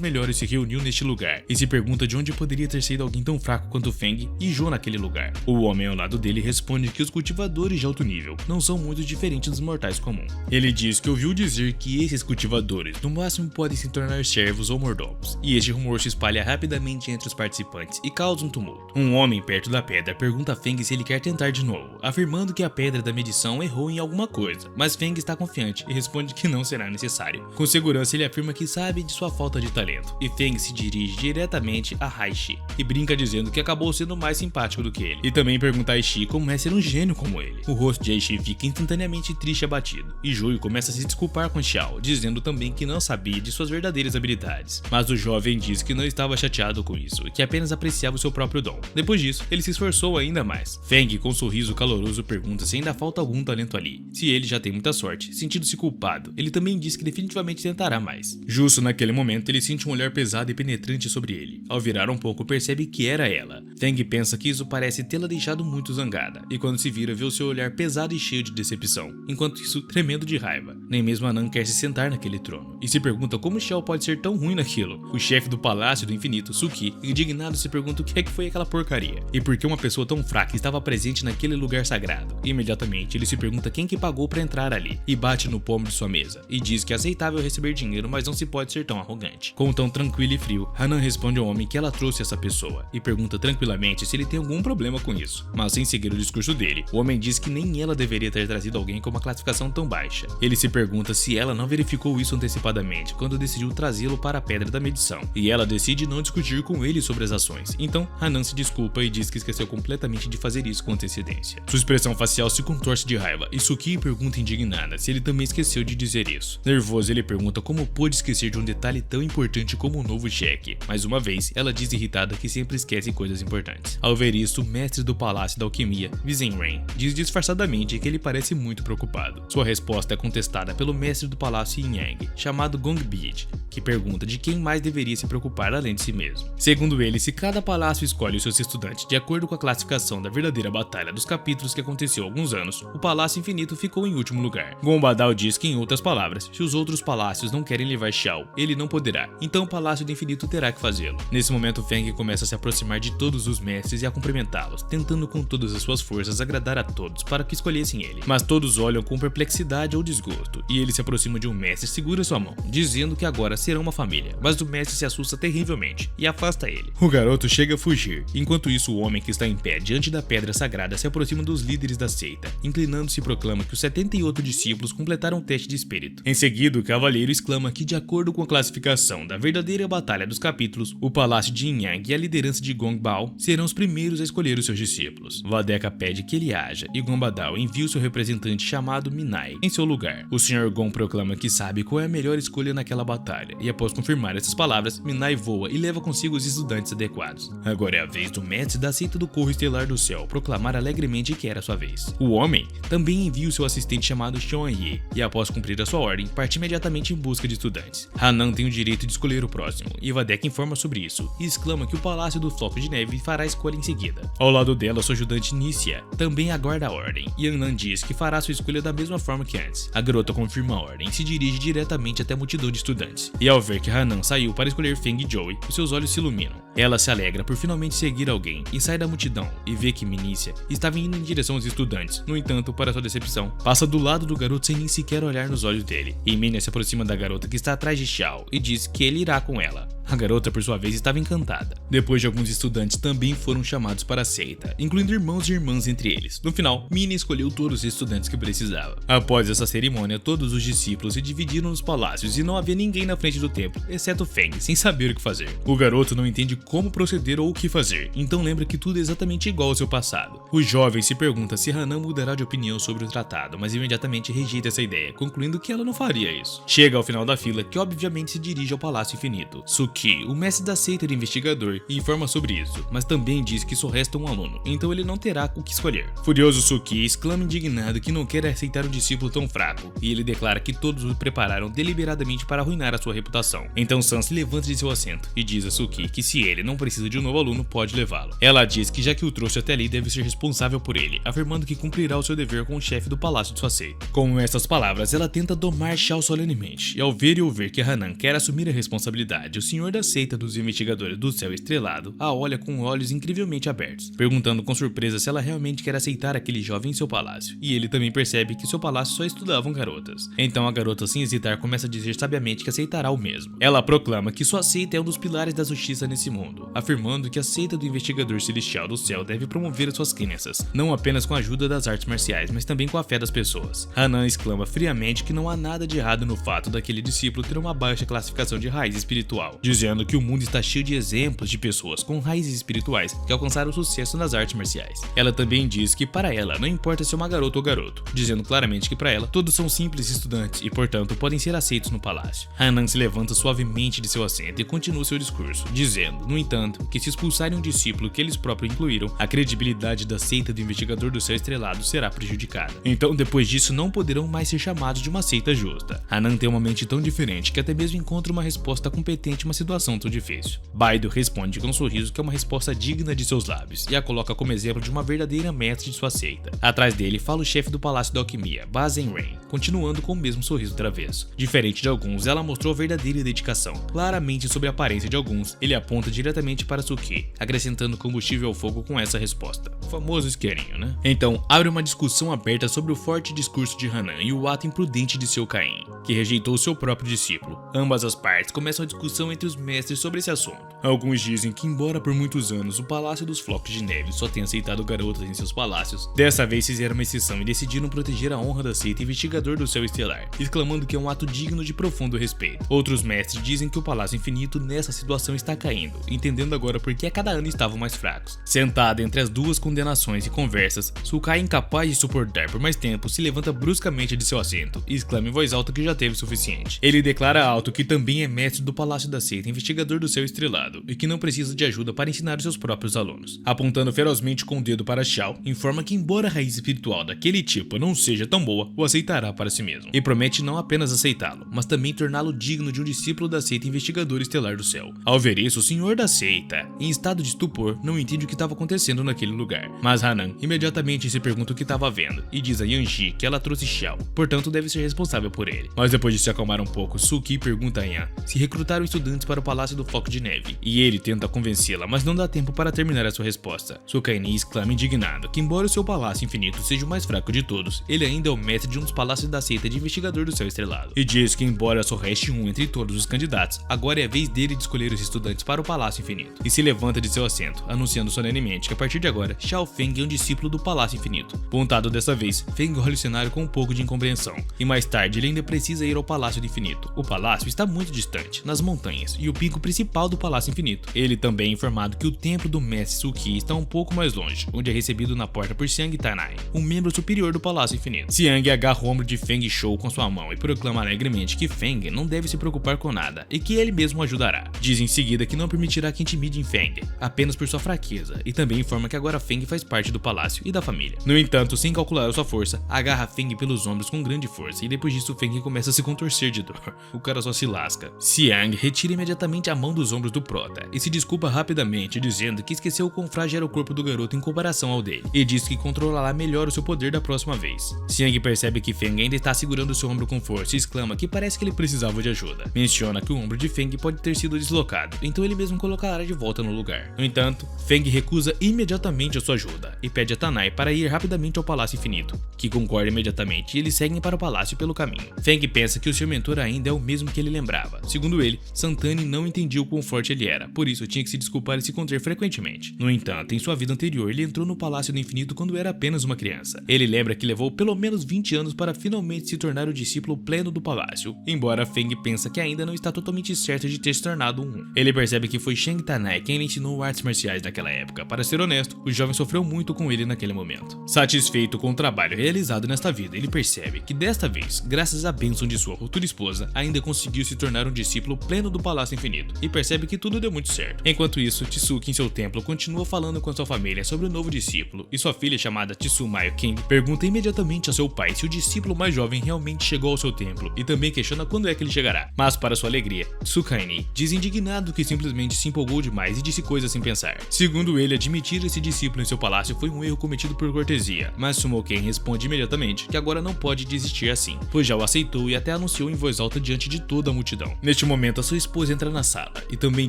melhores se reuniu neste lugar e se pergunta de onde poderia ter saído alguém tão fraco quanto Feng e Jo naquele lugar. O homem ao lado dele responde que os cultivadores de alto nível não são muito diferentes dos mortais comuns. Ele diz que ouviu dizer que esses cultivadores no máximo podem se tornar servos ou mordomos, e este rumor se espalha rapidamente entre os participantes e causa um tumulto. Um homem perto da pedra pergunta a Feng se ele quer tentar de novo, afirmando que a pedra da medição errou em alguma coisa, mas Feng está confiante e responde que não será necessário. Com segurança ele afirma que sabe de sua falta de talento, e Feng se dirige diretamente a Haishi e brinca dizendo que acabou sendo mais simpático do que ele, e também pergunta a Aishi como é ser um gênio como ele. O rosto de Aishi fica instantaneamente triste e abatido, e Juyu começa a se desculpar com Xiao, dizendo também que não sabia de suas verdadeiras habilidades, mas o jovem diz que não estava chateado com isso, que apenas apreciava o seu próprio dom. Depois disso, ele se esforçou ainda mais. Feng, com um sorriso caloroso, pergunta se ainda falta algum talento ali, se ele já tem muita sorte. Sentindo-se culpado, ele também diz que definitivamente tentará mais. Justo naquele momento, ele sente um olhar pesado e penetrante sobre ele. Ao virar um pouco, percebe que era ela. Feng pensa que isso parece tê-la deixado muito zangada, e quando se vira, vê o seu olhar pesado e cheio de decepção, enquanto isso tremendo de raiva. Nem mesmo Anan quer se sentar naquele trono, e se pergunta como Xiao pode ser tão ruim naquilo. O chefe do Palácio do Infinito, Suki, indignado, se pergunta o que é que foi aquela porcaria, e por que uma pessoa tão fraca estava presente naquele lugar sagrado. Imediatamente, ele se pergunta quem que pagou para entrar ali, e bate no pomo de sua mesa, e diz que é aceitável receber dinheiro, mas não se pode ser tão arrogante. Com um tom tranquilo e frio, Hanan responde ao homem que ela trouxe essa pessoa, e pergunta tranquilamente se ele tem algum problema com isso, mas sem seguir o discurso dele, o homem diz que nem ela deveria ter trazido alguém com uma classificação tão baixa. Ele se pergunta se ela não verificou isso antecipadamente quando decidiu trazê-lo para a pedra da medição, e ela decide não discutir com ele sobre as ações. Então, Hanan se desculpa e diz que esqueceu completamente de fazer isso com antecedência. Sua expressão facial se contorce de raiva, e Suki pergunta indignada se ele também esqueceu de dizer isso. Nervoso, ele pergunta como pôde esquecer de um detalhe tão importante como um novo cheque. Mais uma vez, ela diz irritada que sempre esquece coisas importantes. Ao ver isso, o mestre do Palácio da Alquimia, Vizenrain, diz disfarçadamente que ele parece muito preocupado. Sua resposta é contestada pelo mestre do Palácio Yin Yang, chamado Gongbid, que pergunta de quem mais deveria se preocupar além de si mesmo. Segundo ele, se cada palácio escolhe os seus estudantes de acordo com a classificação da verdadeira batalha dos capítulos que aconteceu há alguns anos, o Palácio Infinito ficou em último lugar. Gombadal diz que, em outras palavras, se os outros palácios não querem levar Xiao, ele não poderá, então o Palácio do Infinito terá que fazê-lo. Nesse momento, Feng começa a se aproximar de todos os mestres e a cumprimentá-los, tentando com todas as suas forças agradar a todos para que escolhessem ele. Mas todos olham com perplexidade ou desgosto, e ele se aproxima de um mestre e segura sua mão, dizendo que agora serão uma família, mas o mestre se assusta terrivelmente e afasta ele. O garoto chega a fugir, enquanto isso o homem que está em pé diante da pedra sagrada se aproxima dos líderes da seita, inclinando-se e proclama que os 78 discípulos completaram o teste de espírito. Em seguida, o cavaleiro exclama que, de acordo com a classificação da verdadeira batalha dos capítulos, o palácio de Yin Yang e a liderança de Gongbao serão os primeiros a escolher os seus discípulos. Valdeka pede que ele haja, e Gombadal envia o seu representante chamado Minai em seu lugar. O Sr. Gon proclama que sabe qual é a melhor escolha naquela batalha, e após confirmar essas palavras, Minai voa e leva consigo os estudantes adequados. Agora é a vez do mestre da seita do Corro Estelar do Céu proclamar alegremente que era sua vez. O homem também envia o seu assistente chamado Xiongye, e após cumprir a sua ordem, parte imediatamente em busca de estudantes. Hanan tem o direito de escolher o próximo, e Valdeka informa sobre isso, e exclama que o Palácio do Floco de Neve fará a escolha em seguida. Ao lado dela, sua ajudante Nícia também aguarda a ordem, e Hanan diz que fará sua escolha da mesma forma que antes. A garota confirma a ordem e se dirige diretamente até a multidão de estudantes, e ao ver que Hanan saiu para escolher Feng e Joey, os seus olhos se iluminam. Ela se alegra por finalmente seguir alguém e sai da multidão e vê que Minícia estava indo em direção aos estudantes. No entanto, para sua decepção, passa do lado do garoto sem nem sequer olhar nos olhos dele. E Minia se aproxima da garota que está atrás de Xiao e diz que ele irá com ela. A garota, por sua vez, estava encantada. Depois de alguns estudantes também foram chamados para a seita, incluindo irmãos e irmãs entre eles. No final, Minia escolheu todos os estudantes que precisava. Após essa cerimônia, todos os discípulos se dividiram nos palácios e não havia ninguém na frente do templo, exceto Feng, sem saber o que fazer. O garoto não entende como proceder ou o que fazer, então lembra que tudo é exatamente igual ao seu passado. O jovem se pergunta se Hanan mudará de opinião sobre o tratado, mas imediatamente rejeita essa ideia, concluindo que ela não faria isso. Chega ao final da fila, que obviamente se dirige ao Palácio Infinito. Suki, o mestre da seita, de investigador, informa sobre isso, mas também diz que só resta um aluno, então ele não terá o que escolher. Furioso, Suki exclama indignado que não quer aceitar um discípulo tão fraco, e ele declara que todos o prepararam deliberadamente para arruinar a sua reputação. Então San se levanta de seu assento e diz a Suki que se ele não precisa de um novo aluno, pode levá-lo. Ela diz que já que o trouxe até ali, deve ser responsável por ele, afirmando que cumprirá o seu dever com o chefe do palácio de sua seita. Com essas palavras, ela tenta domar Xiao solenemente, e ao ver e ouvir que Hanan quer assumir a responsabilidade, o senhor da seita dos investigadores do céu estrelado a olha com olhos incrivelmente abertos, perguntando com surpresa se ela realmente quer aceitar aquele jovem em seu palácio, e ele também percebe que seu palácio só estudavam garotas. Então a garota, sem hesitar, começa a dizer sabiamente que aceitará o mesmo. Ela proclama que sua seita é um dos pilares da justiça nesse mundo, afirmando que a seita do investigador celestial do céu deve promover as suas crenças, não apenas com a ajuda das artes marciais, mas também com a fé das pessoas. Hanan exclama friamente que não há nada de errado no fato daquele discípulo ter uma baixa classificação de raiz espiritual, dizendo que o mundo está cheio de exemplos de pessoas com raízes espirituais que alcançaram sucesso nas artes marciais. Ela também diz que para ela não importa se é uma garota ou garoto, dizendo claramente que para ela todos são simples estudantes e portanto podem ser aceitos no palácio. Hanan se levanta suavemente de seu assento e continua seu discurso, dizendo, no entanto, que se expulsarem um discípulo que eles próprios incluíram, a credibilidade da seita do investigador do céu estrelado será prejudicada. Então depois disso não poderão mais ser chamados de uma seita justa. Hanan tem uma mente tão diferente que até mesmo encontra uma resposta competente em uma situação tão difícil. Baido responde com um sorriso que é uma resposta digna de seus lábios e a coloca como exemplo de uma verdadeira mestre de sua seita. Atrás dele fala o chefe do Palácio da Alquimia, Bazen Rain, continuando com o mesmo sorriso travesso. Diferente de alguns, ela mostrou a verdadeira dedicação. Claramente sob a aparência de alguns, ele aponta diretamente para Suki, acrescentando combustível ao fogo com essa resposta. O famoso isqueirinho, né? Então, abre uma discussão aberta sobre o forte discurso de Hanan e o ato imprudente de seu Caim, que rejeitou seu próprio discípulo. Ambas as partes começam a discussão entre os mestres sobre esse assunto. Alguns dizem que, embora por muitos anos o Palácio dos Flocos de Neve só tenha aceitado garotas em seus palácios, dessa vez fizeram uma exceção e decidiram proteger a honra da seita investigador do céu estelar, exclamando que é um ato digno de profundo respeito. Outros mestres dizem que o Palácio Infinito nessa situação está caindo, entendendo agora por que a cada ano estavam mais fracos. Sentada entre as duas condenações e conversas, Sukai, incapaz de suportar por mais tempo, se levanta bruscamente de seu assento e exclama em voz alta que já teve o suficiente. Ele declara alto que também é mestre do Palácio da Seita, investigador do céu estrelado, e que não precisa de ajuda para ensinar os seus próprios alunos. Apontando ferozmente com o dedo para Xiao, informa que embora a raiz espiritual daquele tipo não seja tão boa, o aceitará para si mesmo. E promete não apenas aceitá-lo, mas também torná-lo digno de um discípulo da seita investigador estelar do céu. Ao ver isso, o senhor da seita, em estado de estupor, não entende o que estava acontecendo naquele lugar. Mas Hanan imediatamente se pergunta o que estava vendo e diz a Yanji que ela trouxe Xiao, portanto deve ser responsável por ele. Mas depois de se acalmar um pouco, Suki pergunta a Yan se recrutaram estudantes para o Palácio do Foco de Neve, e ele tenta convencê-la, mas não dá tempo para terminar a sua resposta. Sukaini exclama indignado que embora o seu palácio infinito seja o mais fraco de todos, ele ainda é o mestre de um dos palácios da seita de investigador do céu estrelado, e diz que embora só reste um entre todos os candidatos, agora é a vez dele de escolher os estudantes para o Palácio Infinito, e se levanta de seu assento, anunciando solenemente que a partir de agora, Xiao Feng é um discípulo do Palácio Infinito. Pontado dessa vez, Feng olha o cenário com um pouco de incompreensão, e mais tarde ele ainda precisa ir ao Palácio do Infinito. O palácio está muito distante, nas montanhas, e o pico principal do Palácio Infinito. Ele também é informado que o templo do mestre Suki está um pouco mais longe, onde é recebido na porta por Xiang Tanai, um membro superior do Palácio Infinito. Xiang agarra o ombro de Feng Shou com sua mão e proclama alegremente que Feng não deve se preocupar com nada e que ele mesmo ajudará. Diz em seguida que não permitirá que intimidem Feng, apenas por sua fraqueza, e também informa que agora Feng faz parte do palácio e da família. No entanto, sem calcular a sua força, agarra Feng pelos ombros com grande força e depois disso Feng começa a se contorcer de dor. O cara só se lasca. Xiang retira imediatamente a mão dos ombros do prota e se desculpa rapidamente, dizendo que esqueceu o quão frágil era o corpo do garoto em comparação ao dele, e diz que controlará melhor o seu poder da próxima vez. Xiang percebe que Feng ainda está segurando seu ombro com força e exclama que parece que ele precisava de ajuda. Menciona que o ombro de Feng pode ter sido deslocado, então ele mesmo colocará de volta no lugar. No entanto, Feng recusa imediatamente a sua ajuda e pede a Tanai para ir rapidamente ao Palácio Infinito, que concorda imediatamente e eles seguem para o palácio pelo caminho. Feng pensa que o seu mentor ainda é o mesmo que ele lembrava. Segundo ele, Santani não entendia o quão forte ele era, por isso tinha que se desculpar e se conter frequentemente. No entanto, em sua vida anterior, ele entrou no Palácio do Infinito quando era apenas uma criança. Ele lembra que levou pelo menos 20 anos para finalmente se tornar o discípulo pleno do palácio, embora Feng pensa que ainda não está totalmente certo de ter se tornado um. Ele percebe que foi Xiang Tanai quem lhe ensinou artes marciais naquela época. Para ser honesto, o jovem sofreu muito com ele naquele momento. Satisfeito com o trabalho realizado nesta vida, ele percebe que desta vez, graças à bênção de sua futura esposa, ainda conseguiu se tornar um discípulo pleno do Palácio Infinito, e percebe que tudo deu muito certo. Enquanto isso, Tsuki em seu templo continua falando com sua família sobre o novo discípulo, e sua filha chamada Tsumayo King pergunta imediatamente a seu pai se o discípulo mais jovem realmente chegou ao seu templo, e também questiona quando é que ele chegará. Mas para sua alegria, Tsukaini diz indignado que simplesmente se empolgou demais e disse coisas sem pensar. Segundo ele, admitir esse discípulo em seu palácio foi um erro cometido por cortesia, mas Sumoken responde imediatamente que agora não pode desistir assim, pois já o aceitou e até anunciou em voz alta diante de toda a multidão. Neste momento, a sua esposa entra na sala e também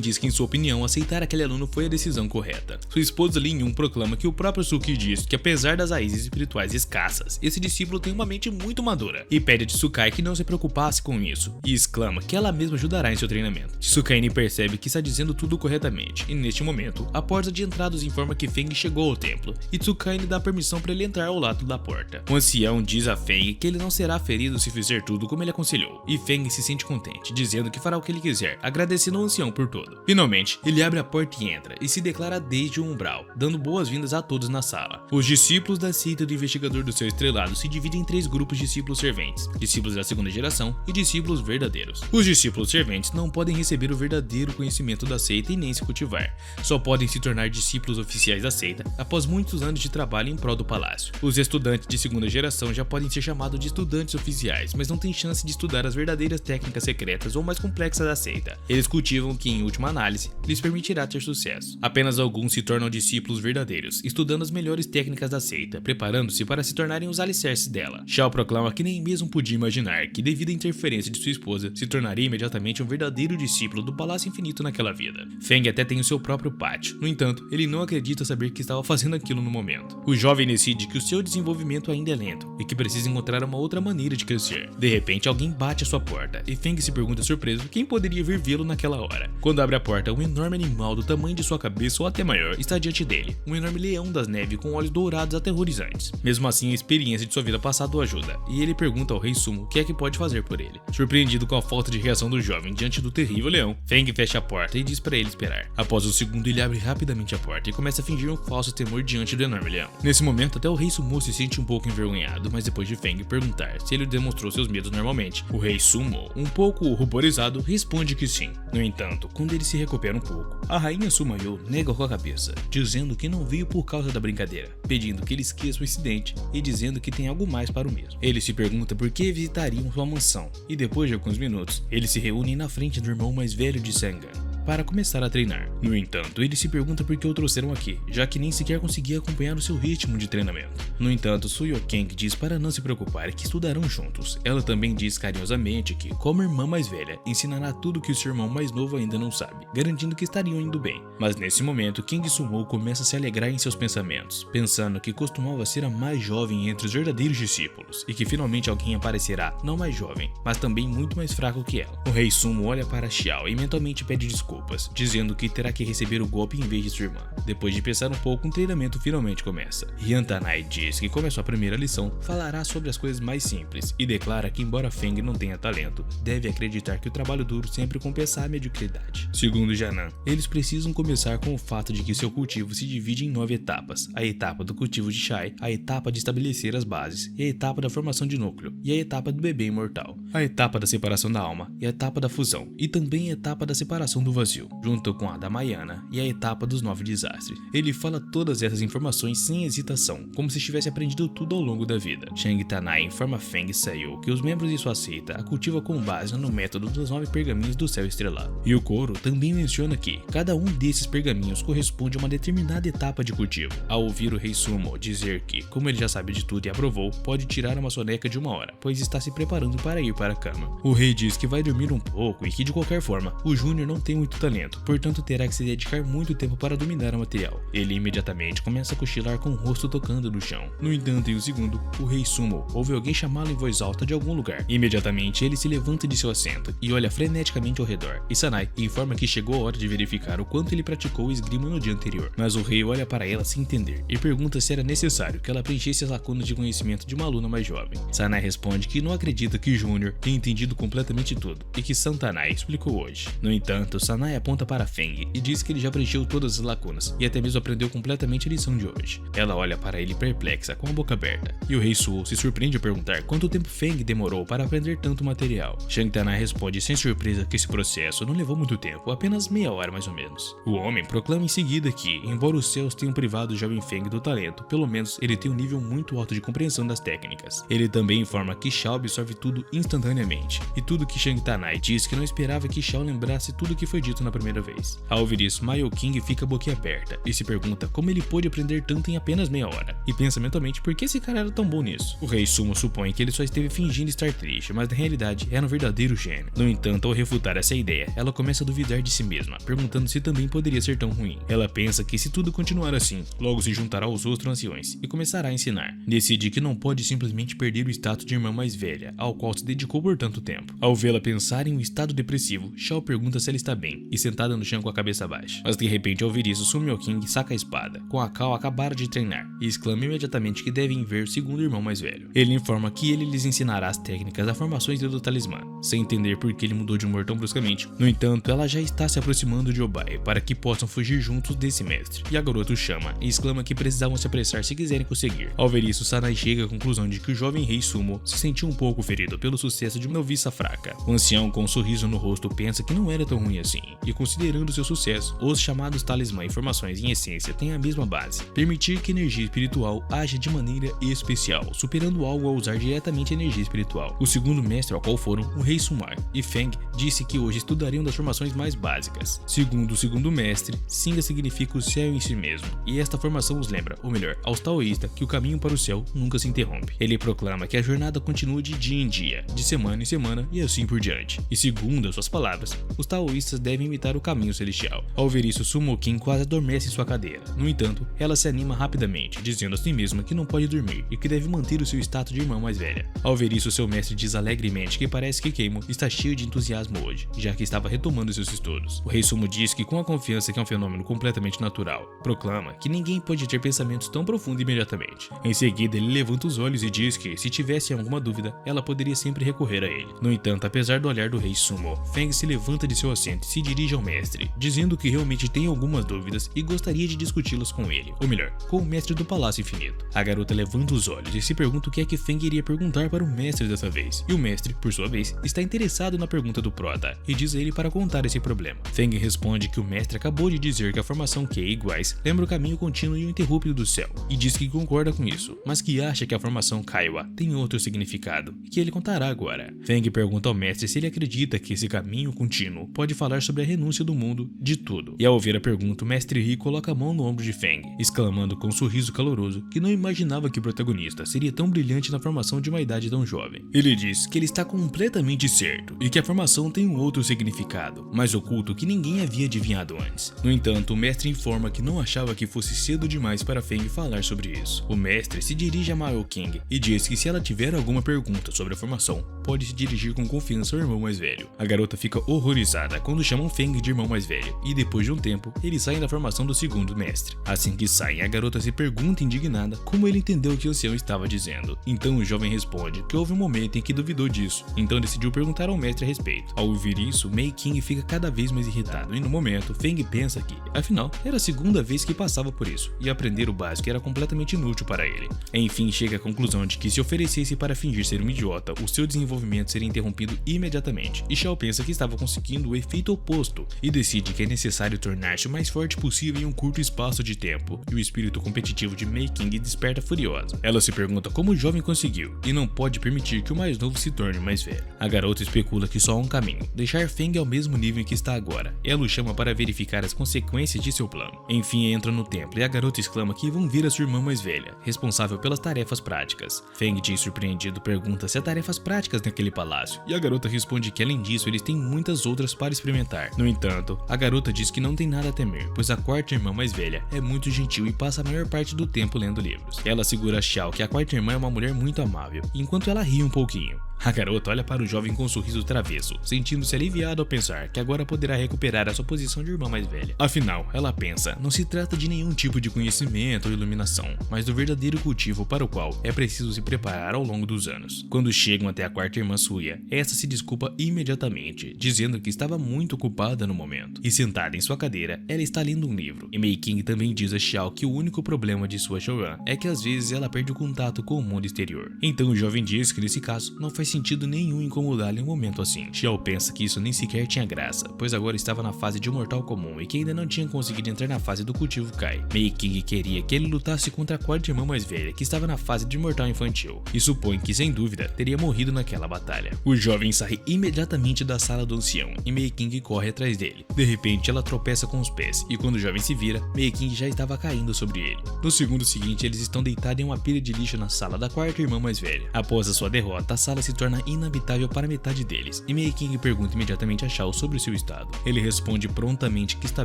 diz que, em sua opinião, aceitar aquele aluno foi a decisão correta. Sua esposa Lin Yun proclama que o próprio Suki diz que, apesar das raízes espirituais escassas, esse discípulo tem uma mente muito madura e pede a Tsukai que não se preocupasse com isso e exclama que ela mesma ajudará em seu treinamento. Tsukaine percebe que está dizendo tudo corretamente e, neste momento, a porta de entrada os informa que Feng chegou ao templo e Tsukaine dá permissão para ele entrar ao lado da porta. O ancião diz a Feng que ele não será ferido se fizer tudo como ele aconselhou e Feng se sente contente, dizendo que fará o que ele quiser, agradecendo ao ancião por tudo. Finalmente, ele abre a porta e entra e se declara desde o umbral, dando boas-vindas a todos na sala. Os discípulos da seita do investigador do céu estrelado se dividem em 3 grupos de discípulos serventes, discípulos da segunda geração e discípulos verdadeiros. Os discípulos serventes não podem receber o verdadeiro conhecimento da seita e nem se cultivar, só podem se tornar discípulos oficiais da seita após muitos anos de trabalho em prol do palácio. Os estudantes de segunda geração já podem ser chamados de estudantes oficiais, mas não têm chance de estudar as verdadeiras técnicas secretas ou mais complexas da seita. Eles cultivam o que, em última análise, lhes permitirá ter sucesso. Apenas alguns se tornam discípulos verdadeiros, estudando as melhores técnicas da seita, preparando-se para se tornarem os alicerces dela. Shao proclama que nem mesmo podia imaginar que, devido à interferência de sua esposa, se tornaria imediatamente um verdadeiro discípulo do Palácio Infinito naquela vida. Feng até tem o seu próprio pátio, no entanto, ele não acredita saber que estava fazendo aquilo no momento. O jovem decide que o seu desenvolvimento ainda é lento e que precisa encontrar uma outra maneira de crescer. De repente, alguém bate à sua porta e Feng se pergunta surpreso quem poderia vir vê-lo naquela hora. Quando abre a porta, um enorme animal do tamanho de sua cabeça ou até maior está diante dele, um enorme leão das neves com olhos dourados aterrorizantes. Mesmo assim, a experiência de sua vida passada o ajuda, e ele pergunta ao Rei Sumo o que é que pode fazer por ele. Surpreendido com a falta de reação do jovem diante do terrível leão, Feng fecha a porta e diz para ele esperar. Após um segundo, ele abre rapidamente a porta e começa a fingir um falso temor diante do enorme leão. Nesse momento, até o Rei Sumo se sente um pouco envergonhado, mas depois de Feng perguntar se ele demonstrou seus medos normalmente, o Rei Sumo, um pouco ruborizado, responde que sim. No entanto, quando ele se recupera um pouco, a rainha Sumayo nega com a cabeça, dizendo que não veio por causa da brincadeira, pedindo que ele esqueça o incidente e dizendo que tem algo mais para o mesmo. Ele se pergunta por que visitariam sua mansão, e depois de alguns minutos, eles se reúnem na frente do irmão mais velho de Sangan para começar a treinar. No entanto, ele se pergunta por que o trouxeram aqui, já que nem sequer conseguia acompanhar o seu ritmo de treinamento. No entanto, Suyokeng diz para não se preocupar e que estudarão juntos. Ela também diz carinhosamente que, como irmã mais velha, ensinará tudo que o seu irmão mais novo ainda não sabe, garantindo que estariam indo bem. Mas nesse momento, King Sumo começa a se alegrar em seus pensamentos, pensando que costumava ser a mais jovem entre os verdadeiros discípulos, e que finalmente alguém aparecerá, não mais jovem, mas também muito mais fraco que ela. O Rei Sumo olha para Xiao e mentalmente pede desculpas, dizendo que terá que receber o golpe em vez de sua irmã. Depois de pensar um pouco, um treinamento finalmente começa. Yantanai diz que, como é sua primeira lição, falará sobre as coisas mais simples e declara que, embora Feng não tenha talento, deve acreditar que o trabalho duro sempre compensa a mediocridade. Segundo Janan, eles precisam começar com o fato de que seu cultivo se divide em 9 etapas: a etapa do cultivo de Shai, a etapa de estabelecer as bases, e a etapa da formação de núcleo, e a etapa do bebê imortal, a etapa da separação da alma, e a etapa da fusão, e também a etapa da separação do vazio, junto com a da Mayana e a etapa dos 9 desastres. Ele fala todas essas informações sem hesitação, como se tivesse aprendido tudo ao longo da vida. Shang Tanai informa Feng Sayu que os membros de sua seita a cultiva com base no método dos 9 pergaminhos do céu estrelado. E o Koro também menciona que cada um desses pergaminhos corresponde a uma determinada etapa de cultivo. Ao ouvir o Rei Sumo dizer que, como ele já sabe de tudo e aprovou, pode tirar uma soneca de 1 hora, pois está se preparando para ir para a cama. O rei diz que vai dormir um pouco e que, de qualquer forma, o Júnior não tem muito talento, portanto terá que se dedicar muito tempo para dominar o material. Ele imediatamente começa a cochilar com o rosto tocando no chão. No entanto, em um segundo, o Rei Sumo ouve alguém chamá-lo em voz alta de algum lugar. Imediatamente ele se levanta de seu assento e olha freneticamente ao redor, e Sanai informa que chegou a hora de verificar o quanto ele praticou o esgrima no dia anterior. Mas o rei olha para ela sem entender e pergunta se era necessário que ela preenchesse as lacunas de conhecimento de uma aluna mais jovem. Sanai responde que não acredita que Júnior tenha entendido completamente tudo e que Santanai explicou hoje. No entanto, Sanai aponta para Feng e diz que ele já preencheu todas as lacunas e até mesmo aprendeu completamente a lição de hoje. Ela olha para ele perplexa, com a boca aberta, e o Rei Suo se surpreende ao perguntar quanto tempo Feng demorou para aprender tanto material. Shang Tanai responde sem surpresa que esse processo não levou muito tempo, apenas meia hora mais ou menos. O homem proclama em seguida que, embora os céus tenham privado o jovem Feng do talento, pelo menos ele tem um nível muito alto de compreensão das técnicas. Ele também informa que Xiao absorve tudo instantaneamente, e tudo que Shang Tanai diz que não esperava que Xiao lembrasse tudo que foi dito dito na primeira vez. Ao ouvir isso, Mao King fica boquiaberta e se pergunta como ele pôde aprender tanto em apenas meia hora, e pensa mentalmente por que esse cara era tão bom nisso. O Rei Sumo supõe que ele só esteve fingindo estar triste, mas na realidade era um verdadeiro gênio. No entanto, ao refutar essa ideia, ela começa a duvidar de si mesma, perguntando se também poderia ser tão ruim. Ela pensa que se tudo continuar assim, logo se juntará aos outros anciões e começará a ensinar. Decide que não pode simplesmente perder o status de irmã mais velha, ao qual se dedicou por tanto tempo. Ao vê-la pensar em um estado depressivo, Xiao pergunta se ela está bem e sentada no chão com a cabeça baixa. Mas de repente, ao ouvir isso, Sumio King saca a espada, com a qual acabaram de treinar, e exclama imediatamente que devem ver o segundo irmão mais velho. Ele informa que ele lhes ensinará as técnicas das formações do talismã, sem entender por que ele mudou de humor tão bruscamente. No entanto, ela já está se aproximando de Obai para que possam fugir juntos desse mestre, e a garota o chama e exclama que precisavam se apressar se quiserem conseguir. Ao ver isso, Sanai chega à conclusão de que o jovem rei Sumo se sentiu um pouco ferido pelo sucesso de uma noviça fraca. O ancião, com um sorriso no rosto, pensa que não era tão ruim assim, e considerando seu sucesso, os chamados talismã e formações em essência têm a mesma base: permitir que a energia espiritual haja de maneira especial, superando algo ao usar diretamente a energia espiritual. O segundo mestre ao qual foram o rei Sumar e Feng disse que hoje estudariam das formações mais básicas. Segundo o segundo mestre, Singa significa o céu em si mesmo, e esta formação os lembra, ou melhor, aos taoístas, que o caminho para o céu nunca se interrompe. Ele proclama que a jornada continua de dia em dia, de semana em semana e assim por diante. E segundo as suas palavras, os taoístas devem imitar o caminho celestial. Ao ver isso, Sumo King quase adormece em sua cadeira. No entanto, ela se anima rapidamente, dizendo a si mesma que não pode dormir e que deve manter o seu status de irmã mais velha. Ao ver isso, seu mestre diz alegremente que parece que Keimo está cheio de entusiasmo hoje, já que estava retomando seus estudos. O rei Sumo diz que, com a confiança que é um fenômeno completamente natural, proclama que ninguém pode ter pensamentos tão profundos imediatamente. Em seguida, ele levanta os olhos e diz que, se tivesse alguma dúvida, ela poderia sempre recorrer a ele. No entanto, apesar do olhar do rei Sumo, Feng se levanta de seu assento e se dirige ao mestre, dizendo que realmente tem algumas dúvidas e gostaria de discuti-las com ele, ou melhor, com o mestre do Palácio Infinito. A garota levanta os olhos e se pergunta o que é que Feng iria perguntar para o mestre dessa vez, e o mestre, por sua vez, está interessado na pergunta do prota e diz a ele para contar esse problema. Feng responde que o mestre acabou de dizer que a formação Q iguais lembra o caminho contínuo e ininterrupto do céu, e diz que concorda com isso, mas que acha que a formação Kaiwa tem outro significado, que ele contará agora. Feng pergunta ao mestre se ele acredita que esse caminho contínuo pode falar sobre a renúncia do mundo de tudo, e ao ouvir a pergunta, o mestre Ri coloca a mão no ombro de Feng, exclamando com um sorriso caloroso que não imaginava que o protagonista seria tão brilhante na formação de uma idade tão jovem. Ele diz que ele está completamente certo e que a formação tem um outro significado, mais oculto que ninguém havia adivinhado antes. No entanto, o mestre informa que não achava que fosse cedo demais para Feng falar sobre isso. O mestre se dirige a Mao King e diz que se ela tiver alguma pergunta sobre a formação, pode se dirigir com confiança ao irmão mais velho. A garota fica horrorizada quando chamam Feng de irmão mais velho, e depois de um tempo, eles saem da formação do segundo mestre. Assim que saem, a garota se pergunta indignada como ele entendeu o que o ancião estava dizendo. Então o jovem responde que houve um momento em que duvidou disso, então decidiu perguntar ao mestre a respeito. Ao ouvir isso, Mei King fica cada vez mais irritado, e no momento, Feng pensa que, afinal, era a segunda vez que passava por isso, e aprender o básico era completamente inútil para ele. Enfim, chega à conclusão de que se oferecesse para fingir ser um idiota, o seu desenvolvimento seria interrompido imediatamente, e Xiao pensa que estava conseguindo o efeito oposto, e decide que é necessário tornar-se o mais forte possível em um curto espaço de tempo, e o espírito competitivo de Mei King desperta furiosa. Ela se pergunta como o jovem conseguiu, e não pode permitir que o mais novo se torne o mais velho. A garota especula que só há um caminho, deixar Feng ao mesmo nível em que está agora. Ela o chama para verificar as consequências de seu plano. Enfim, entra no templo e a garota exclama que vão ver a sua irmã mais velha, responsável pelas tarefas práticas. Feng, surpreendido, pergunta se há tarefas práticas naquele palácio, e a garota responde que além disso eles têm muitas outras para experimentar. No entanto, a garota diz que não tem nada a temer, pois a quarta irmã mais velha é muito gentil e passa a maior parte do tempo lendo livros. Ela assegura a Xiao que a quarta irmã é uma mulher muito amável, enquanto ela ri um pouquinho. A garota olha para o jovem com um sorriso travesso, sentindo-se aliviada ao pensar que agora poderá recuperar a sua posição de irmã mais velha. Afinal, ela pensa, não se trata de nenhum tipo de conhecimento ou iluminação, mas do verdadeiro cultivo para o qual é preciso se preparar ao longo dos anos. Quando chegam até a quarta irmã Suya, esta se desculpa imediatamente, dizendo que estava muito ocupada no momento. E sentada em sua cadeira, ela está lendo um livro. E Mei King também diz a Xiao que o único problema de sua Shoran é que às vezes ela perde o contato com o mundo exterior. Então o jovem diz que nesse caso não faz faz sentido nenhum incomodá-la em um momento assim. Xiao pensa que isso nem sequer tinha graça, pois agora estava na fase de um mortal comum e que ainda não tinha conseguido entrar na fase do cultivo Kai. Mei King queria que ele lutasse contra a quarta irmã mais velha, que estava na fase de mortal infantil, e supõe que, sem dúvida, teria morrido naquela batalha. O jovem sai imediatamente da sala do ancião e Mei King corre atrás dele. De repente, ela tropeça com os pés, e quando o jovem se vira, Mei King já estava caindo sobre ele. No segundo seguinte, eles estão deitados em uma pilha de lixo na sala da quarta irmã mais velha. Após a sua derrota, a sala se torna inabitável para metade deles, e Mei King pergunta imediatamente a Xiao sobre o seu estado. Ele responde prontamente que está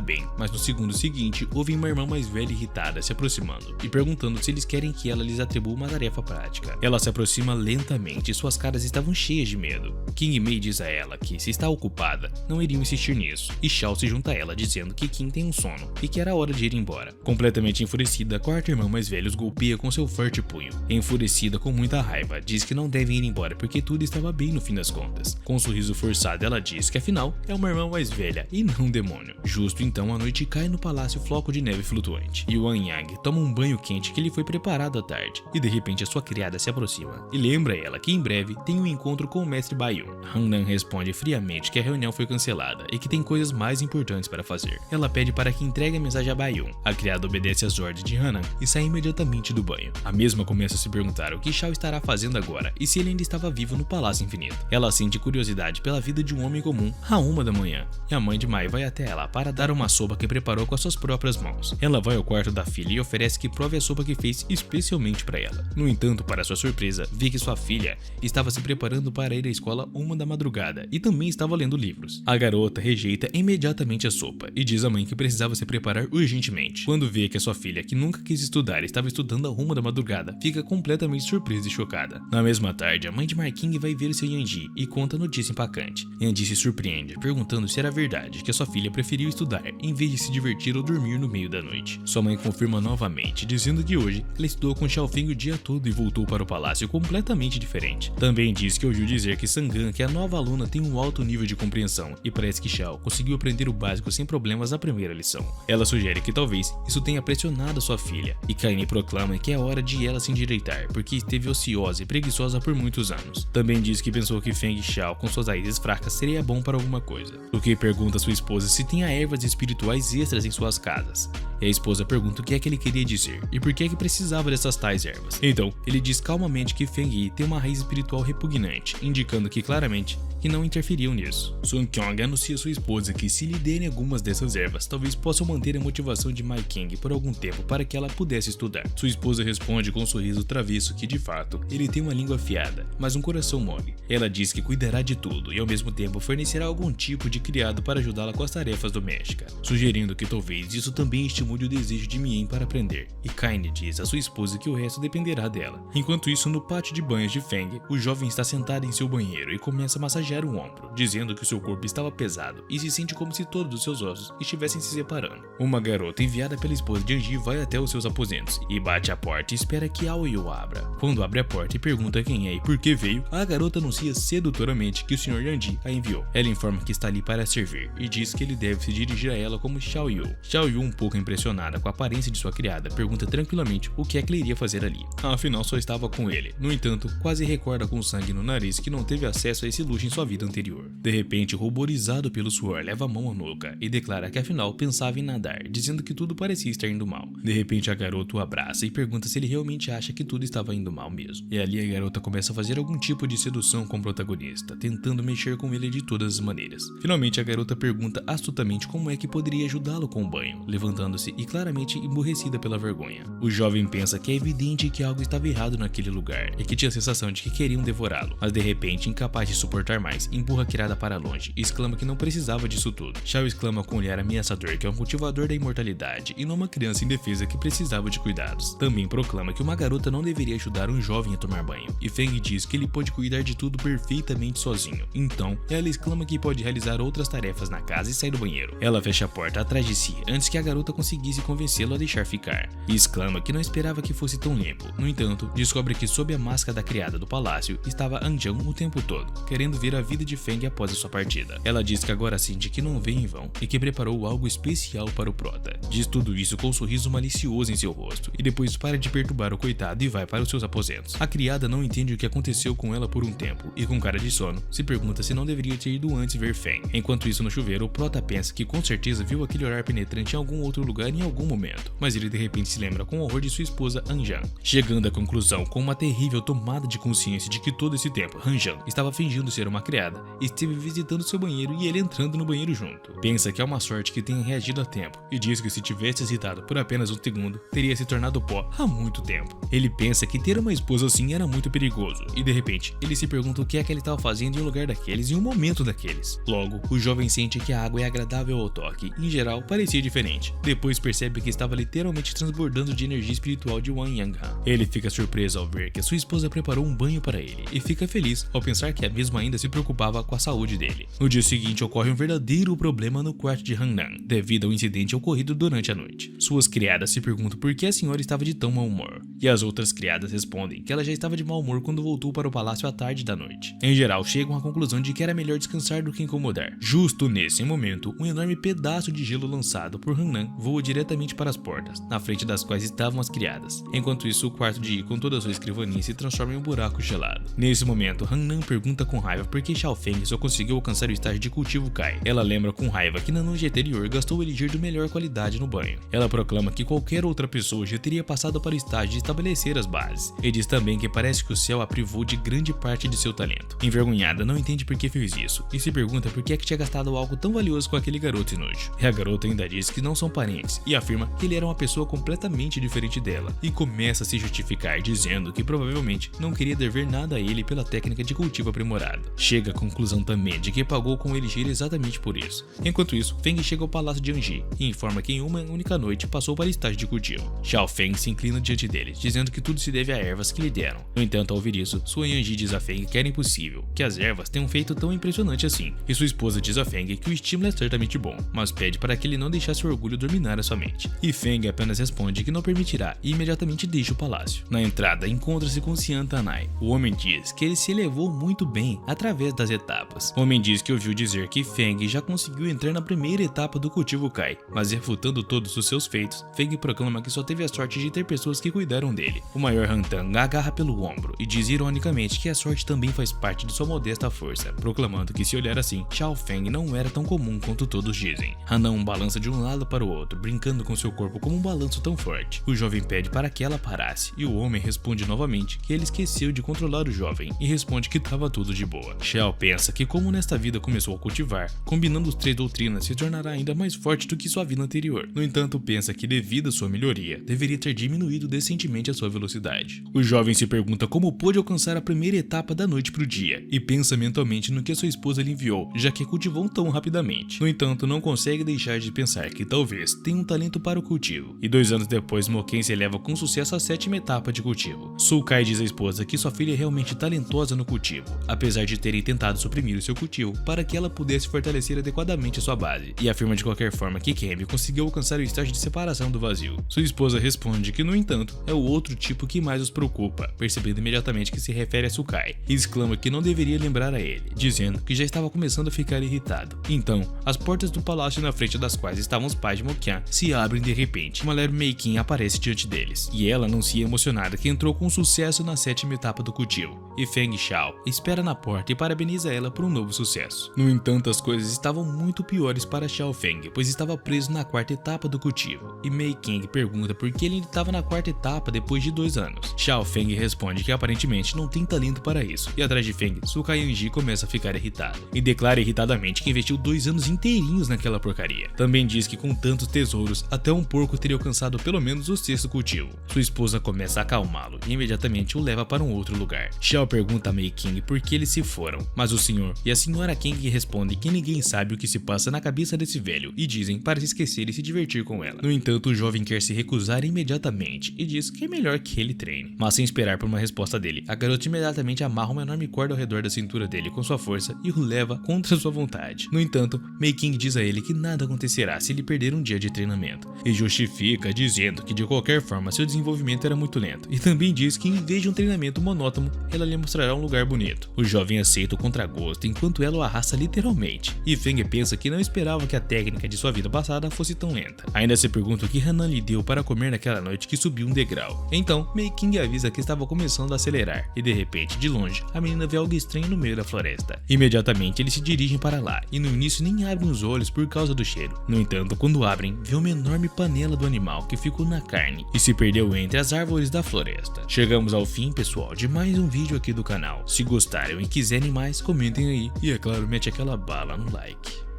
bem, mas no segundo seguinte, ouvem uma irmã mais velha irritada se aproximando e perguntando se eles querem que ela lhes atribua uma tarefa prática. Ela se aproxima lentamente e suas caras estavam cheias de medo. King Mei diz a ela que, se está ocupada, não iriam insistir nisso, e Xiao se junta a ela dizendo que King tem um sono e que era hora de ir embora. Completamente enfurecida, a quarta irmã mais velha os golpeia com seu forte punho. Enfurecida com muita raiva, diz que não devem ir embora porque tudo estava bem no fim das contas. Com um sorriso forçado, ela diz que afinal é uma irmã mais velha e não um demônio. Justo então, a noite cai no palácio floco de neve flutuante, e Wang Yang toma um banho quente que lhe foi preparado à tarde, e de repente a sua criada se aproxima e lembra ela que em breve tem um encontro com o mestre Baiyun. Han Dan responde friamente que a reunião foi cancelada e que tem coisas mais importantes para fazer. Ela pede para que entregue a mensagem a Baiyun. A criada obedece às ordens de Hanan e sai imediatamente do banho. A mesma começa a se perguntar o que Xiao estará fazendo agora e se ele ainda estava vivo no Palácio Infinito. Ela sente curiosidade pela vida de um homem comum à 1 da manhã, e a mãe de Mai vai até ela para dar uma sopa que preparou com as suas próprias mãos. Ela vai ao quarto da filha e oferece que prove a sopa que fez especialmente para ela. No entanto, para sua surpresa, vê que sua filha estava se preparando para ir à escola 1 da madrugada e também estava lendo livros. A garota rejeita imediatamente a sopa e diz à mãe que precisava se preparar urgentemente. Quando vê que a sua filha, que nunca quis estudar, estava estudando à 1 da madrugada, fica completamente surpresa e chocada. Na mesma tarde, a mãe de Marking vai ver seu Yanji e conta a notícia empacante. Yanji se surpreende, perguntando se era verdade que a sua filha preferiu estudar em vez de se divertir ou dormir no meio da noite. Sua mãe confirma novamente, dizendo que hoje ela estudou com Xiao Feng o dia todo e voltou para o palácio completamente diferente. Também diz que ouviu dizer que Sangan, que a nova aluna, tem um alto nível de compreensão e parece que Xiao conseguiu aprender o básico sem problemas na primeira lição. Ela sugere que talvez isso tenha pressionado sua filha, e Kaine proclama que é hora de ela se endireitar, porque esteve ociosa e preguiçosa por muitos anos. Também diz que pensou que Feng Xiao, com suas raízes fracas, seria bom para alguma coisa. O que pergunta a sua esposa se tinha ervas espirituais extras em suas casas. E a esposa pergunta o que é que ele queria dizer e por que é que precisava dessas tais ervas. Então, ele diz calmamente que Feng Yi tem uma raiz espiritual repugnante, indicando que claramente que não interferiam nisso. Sun Kyung anuncia a sua esposa que se lhe derem algumas dessas ervas, talvez possam manter a motivação de Mai King por algum tempo para que ela pudesse estudar. Sua esposa responde com um sorriso travesso que, de fato, ele tem uma língua afiada, mas um coração mole. Ela diz que cuidará de tudo e ao mesmo tempo fornecerá algum tipo de criado para ajudá-la com as tarefas domésticas, sugerindo que talvez isso também estimule o desejo de Mien para aprender. E Kaine diz à sua esposa que o resto dependerá dela. Enquanto isso, no pátio de banhos de Feng, o jovem está sentado em seu banheiro e começa a massagear o ombro, dizendo que seu corpo estava pesado e se sente como se todos os seus ossos estivessem se separando. Uma garota enviada pela esposa de Yanji vai até os seus aposentos e bate a porta e espera que Aoyu abra. Quando abre a porta e pergunta quem é e por que veio, a garota anuncia sedutoramente que o Sr. Yanji a enviou. Ela informa que está ali para servir e diz que ele deve se dirigir a ela como Xiaoyu. Xiaoyu, um pouco impressionada com a aparência de sua criada, pergunta tranquilamente o que é que ele iria fazer ali. Afinal, só estava com ele. No entanto, quase recorda com sangue no nariz que não teve acesso a esse luxo em sua vida anterior. De repente, ruborizado pelo suor, leva a mão à nuca e declara que afinal pensava em nadar, dizendo que tudo parecia estar indo mal. De repente, a garota o abraça e pergunta se ele realmente acha que tudo estava indo mal mesmo. E ali a garota começa a fazer algum tipo de sedução com o protagonista, tentando mexer com ele de todas as maneiras. Finalmente, a garota pergunta astutamente como é que poderia ajudá-lo com o banho, levantando-se e claramente emburrecida pela vergonha. O jovem pensa que é evidente que algo estava errado naquele lugar e que tinha a sensação de que queriam devorá-lo, mas de repente, incapaz de suportar mais, empurra a criada para longe e exclama que não precisava disso tudo. Xiao exclama com um olhar ameaçador que é um cultivador da imortalidade e não uma criança indefesa que precisava de cuidados. Também proclama que uma garota não deveria ajudar um jovem a tomar banho, e Feng diz que ele pode cuidar de tudo perfeitamente sozinho. Então, ela exclama que pode realizar outras tarefas na casa e sai do banheiro. Ela fecha a porta atrás de si antes que a garota consiga conseguisse convencê-lo a deixar ficar, e exclama que não esperava que fosse tão limpo. No entanto, descobre que sob a máscara da criada do palácio estava Anjang o tempo todo, querendo ver a vida de Feng após a sua partida. Ela diz que agora sente que não veio em vão e que preparou algo especial para o prota. Diz tudo isso com um sorriso malicioso em seu rosto, e depois para de perturbar o coitado e vai para os seus aposentos. A criada não entende o que aconteceu com ela por um tempo, e com cara de sono, se pergunta se não deveria ter ido antes ver Feng. Enquanto isso, no chuveiro, o prota pensa que com certeza viu aquele olhar penetrante em algum outro lugar em algum momento, mas ele de repente se lembra com horror de sua esposa Anjang, chegando à conclusão com uma terrível tomada de consciência de que todo esse tempo Anjang estava fingindo ser uma criada, esteve visitando seu banheiro e ele entrando no banheiro junto. Pensa que é uma sorte que tenha reagido a tempo e diz que se tivesse hesitado por apenas um segundo, teria se tornado pó há muito tempo. Ele pensa que ter uma esposa assim era muito perigoso e de repente ele se pergunta o que é que ele estava fazendo em um lugar daqueles em um momento daqueles. Logo, o jovem sente que a água é agradável ao toque e em geral parecia diferente. Depois percebe que estava literalmente transbordando de energia espiritual de Wang Yanghan. Ele fica surpreso ao ver que a sua esposa preparou um banho para ele e fica feliz ao pensar que a mesma ainda se preocupava com a saúde dele. No dia seguinte ocorre um verdadeiro problema no quarto de Hannan, devido ao incidente ocorrido durante a noite. Suas criadas se perguntam por que a senhora estava de tão mau humor, e as outras criadas respondem que ela já estava de mau humor quando voltou para o palácio à tarde da noite. Em geral, chegam à conclusão de que era melhor descansar do que incomodar. Justo nesse momento, um enorme pedaço de gelo lançado por Hannan voa diretamente para as portas, na frente das quais estavam as criadas. Enquanto isso, o quarto de Yi com toda a sua escrivaninha se transforma em um buraco gelado. Nesse momento, Hannan pergunta com raiva por que Xiao Feng só conseguiu alcançar o estágio de cultivo Kai. Ela lembra com raiva que na noite anterior gastou o elixir de melhor qualidade no banho. Ela proclama que qualquer outra pessoa já teria passado para o estágio de estabelecer as bases, e diz também que parece que o céu a privou de grande parte de seu talento. Envergonhada, não entende por que fez isso, e se pergunta por que é que tinha gastado algo tão valioso com aquele garoto inútil. E a garota ainda diz que não são parentes, e afirma que ele era uma pessoa completamente diferente dela, e começa a se justificar dizendo que provavelmente não queria dever nada a ele pela técnica de cultivo aprimorada. Chega à conclusão também de que pagou com o elixir exatamente por isso. Enquanto isso, Feng chega ao palácio de Anji e informa que em uma única noite passou para o estágio de cultivo. Xiao Feng se inclina diante dele, dizendo que tudo se deve a ervas que lhe deram. No entanto, ao ouvir isso, sua Anji diz a Feng que era impossível, que as ervas têm um feito tão impressionante assim, e sua esposa diz a Feng que o estímulo é certamente bom, mas pede para que ele não deixasse o orgulho dominar a sua mente. E Feng apenas responde que não permitirá e imediatamente deixa o palácio. Na entrada, encontra-se com Xian Tanai. O homem diz que ele se elevou muito bem através das etapas. O homem diz que ouviu dizer que Feng já conseguiu entrar na primeira etapa do cultivo Kai, mas refutando todos os seus feitos, Feng proclama que só teve a sorte de ter pessoas que cuidaram dele. O maior Hantan agarra pelo ombro e diz ironicamente que a sorte também faz parte de sua modesta força, proclamando que se olhar assim, Xiao Feng não era tão comum quanto todos dizem. Hanan balança de um lado para o outro, brincando com seu corpo como um balanço tão forte. O jovem pede para que ela parasse, e o homem responde novamente que ele esqueceu de controlar o jovem e responde que estava tudo de boa. Xiao pensa que como nesta vida começou a cultivar, combinando as três doutrinas se tornará ainda mais forte do que sua vida anterior. No entanto, pensa que devido à sua melhoria, deveria ter diminuído decentemente a sua velocidade. O jovem se pergunta como pôde alcançar a primeira etapa da noite para o dia, e pensa mentalmente no que a sua esposa lhe enviou, já que cultivou tão rapidamente. No entanto, não consegue deixar de pensar que talvez tenha um talento para o cultivo. E 2 anos depois, Moken se eleva com sucesso à 7ª etapa de cultivo. Sulkai diz à esposa que sua filha é realmente talentosa no cultivo, apesar de terem tentado suprimir o seu cultivo para que ela pudesse fortalecer adequadamente a sua base, e afirma de qualquer forma que Kemi conseguiu alcançar o estágio de separação do vazio. Sua esposa responde que, no entanto, é o outro tipo que mais os preocupa, percebendo imediatamente que se refere a Sulkai, e exclama que não deveria lembrar a ele, dizendo que já estava começando a ficar irritado. Então, as portas do palácio na frente das quais estavam os pais de Mokian se abrem de repente. Uma mulher Meikin aparece diante deles, e ela anuncia emocionada que entrou com sucesso na 7ª etapa do cultivo, e Feng Xiao espera na porta e parabeniza ela por um novo sucesso. No entanto, as coisas estavam muito piores para Xiao Feng, pois estava preso na 4ª etapa do cultivo, e Mei King pergunta por que ele estava na 4ª etapa depois de 2 anos. Xiao Feng responde que aparentemente não tem talento para isso, e atrás de Feng, Sulkai Yanji começa a ficar irritado, e declara irritadamente que investiu 2 anos inteirinhos naquela porcaria. Também diz que com tantos tesouros, até um porco teria alcançado pelo menos o 6º cultivo. Sua esposa começa a acalmá-lo e imediatamente o leva para um outro lugar. Xiao pergunta a Mei King por que eles se foram, mas o senhor e a senhora King respondem que ninguém sabe o que se passa na cabeça desse velho e dizem para se esquecer e se divertir com ela. No entanto, o jovem quer se recusar imediatamente e diz que que é melhor que ele treine. Mas sem esperar por uma resposta dele, a garota imediatamente amarra uma enorme corda ao redor da cintura dele com sua força e o leva contra sua vontade. No entanto, Mei King diz a ele que nada acontecerá se ele perder um dia de treinamento, e justifica dizendo que de qualquer forma seu desenvolvimento era muito lento, e também diz que em vez de um treinamento monótono, ela lhe mostrará um lugar bonito. O jovem aceita o contragosto enquanto ela o arrasta literalmente, e Feng pensa que não esperava que a técnica de sua vida passada fosse tão lenta. Ainda se pergunta o que Hanan lhe deu para comer naquela noite que subiu um degrau. Então, Mei King avisa que estava começando a acelerar, e de repente, de longe, a menina vê algo estranho no meio da floresta. Imediatamente eles se dirigem para lá, e no início nem abrem os olhos por causa do cheiro. No entanto, quando abrem, vê uma enorme panela do animal que ficou na carne e se perdeu entre as árvores da floresta. Chegamos ao fim, pessoal, de mais um vídeo aqui do canal. Se gostaram e quiserem mais, comentem aí, e é claro, mete aquela bala no like.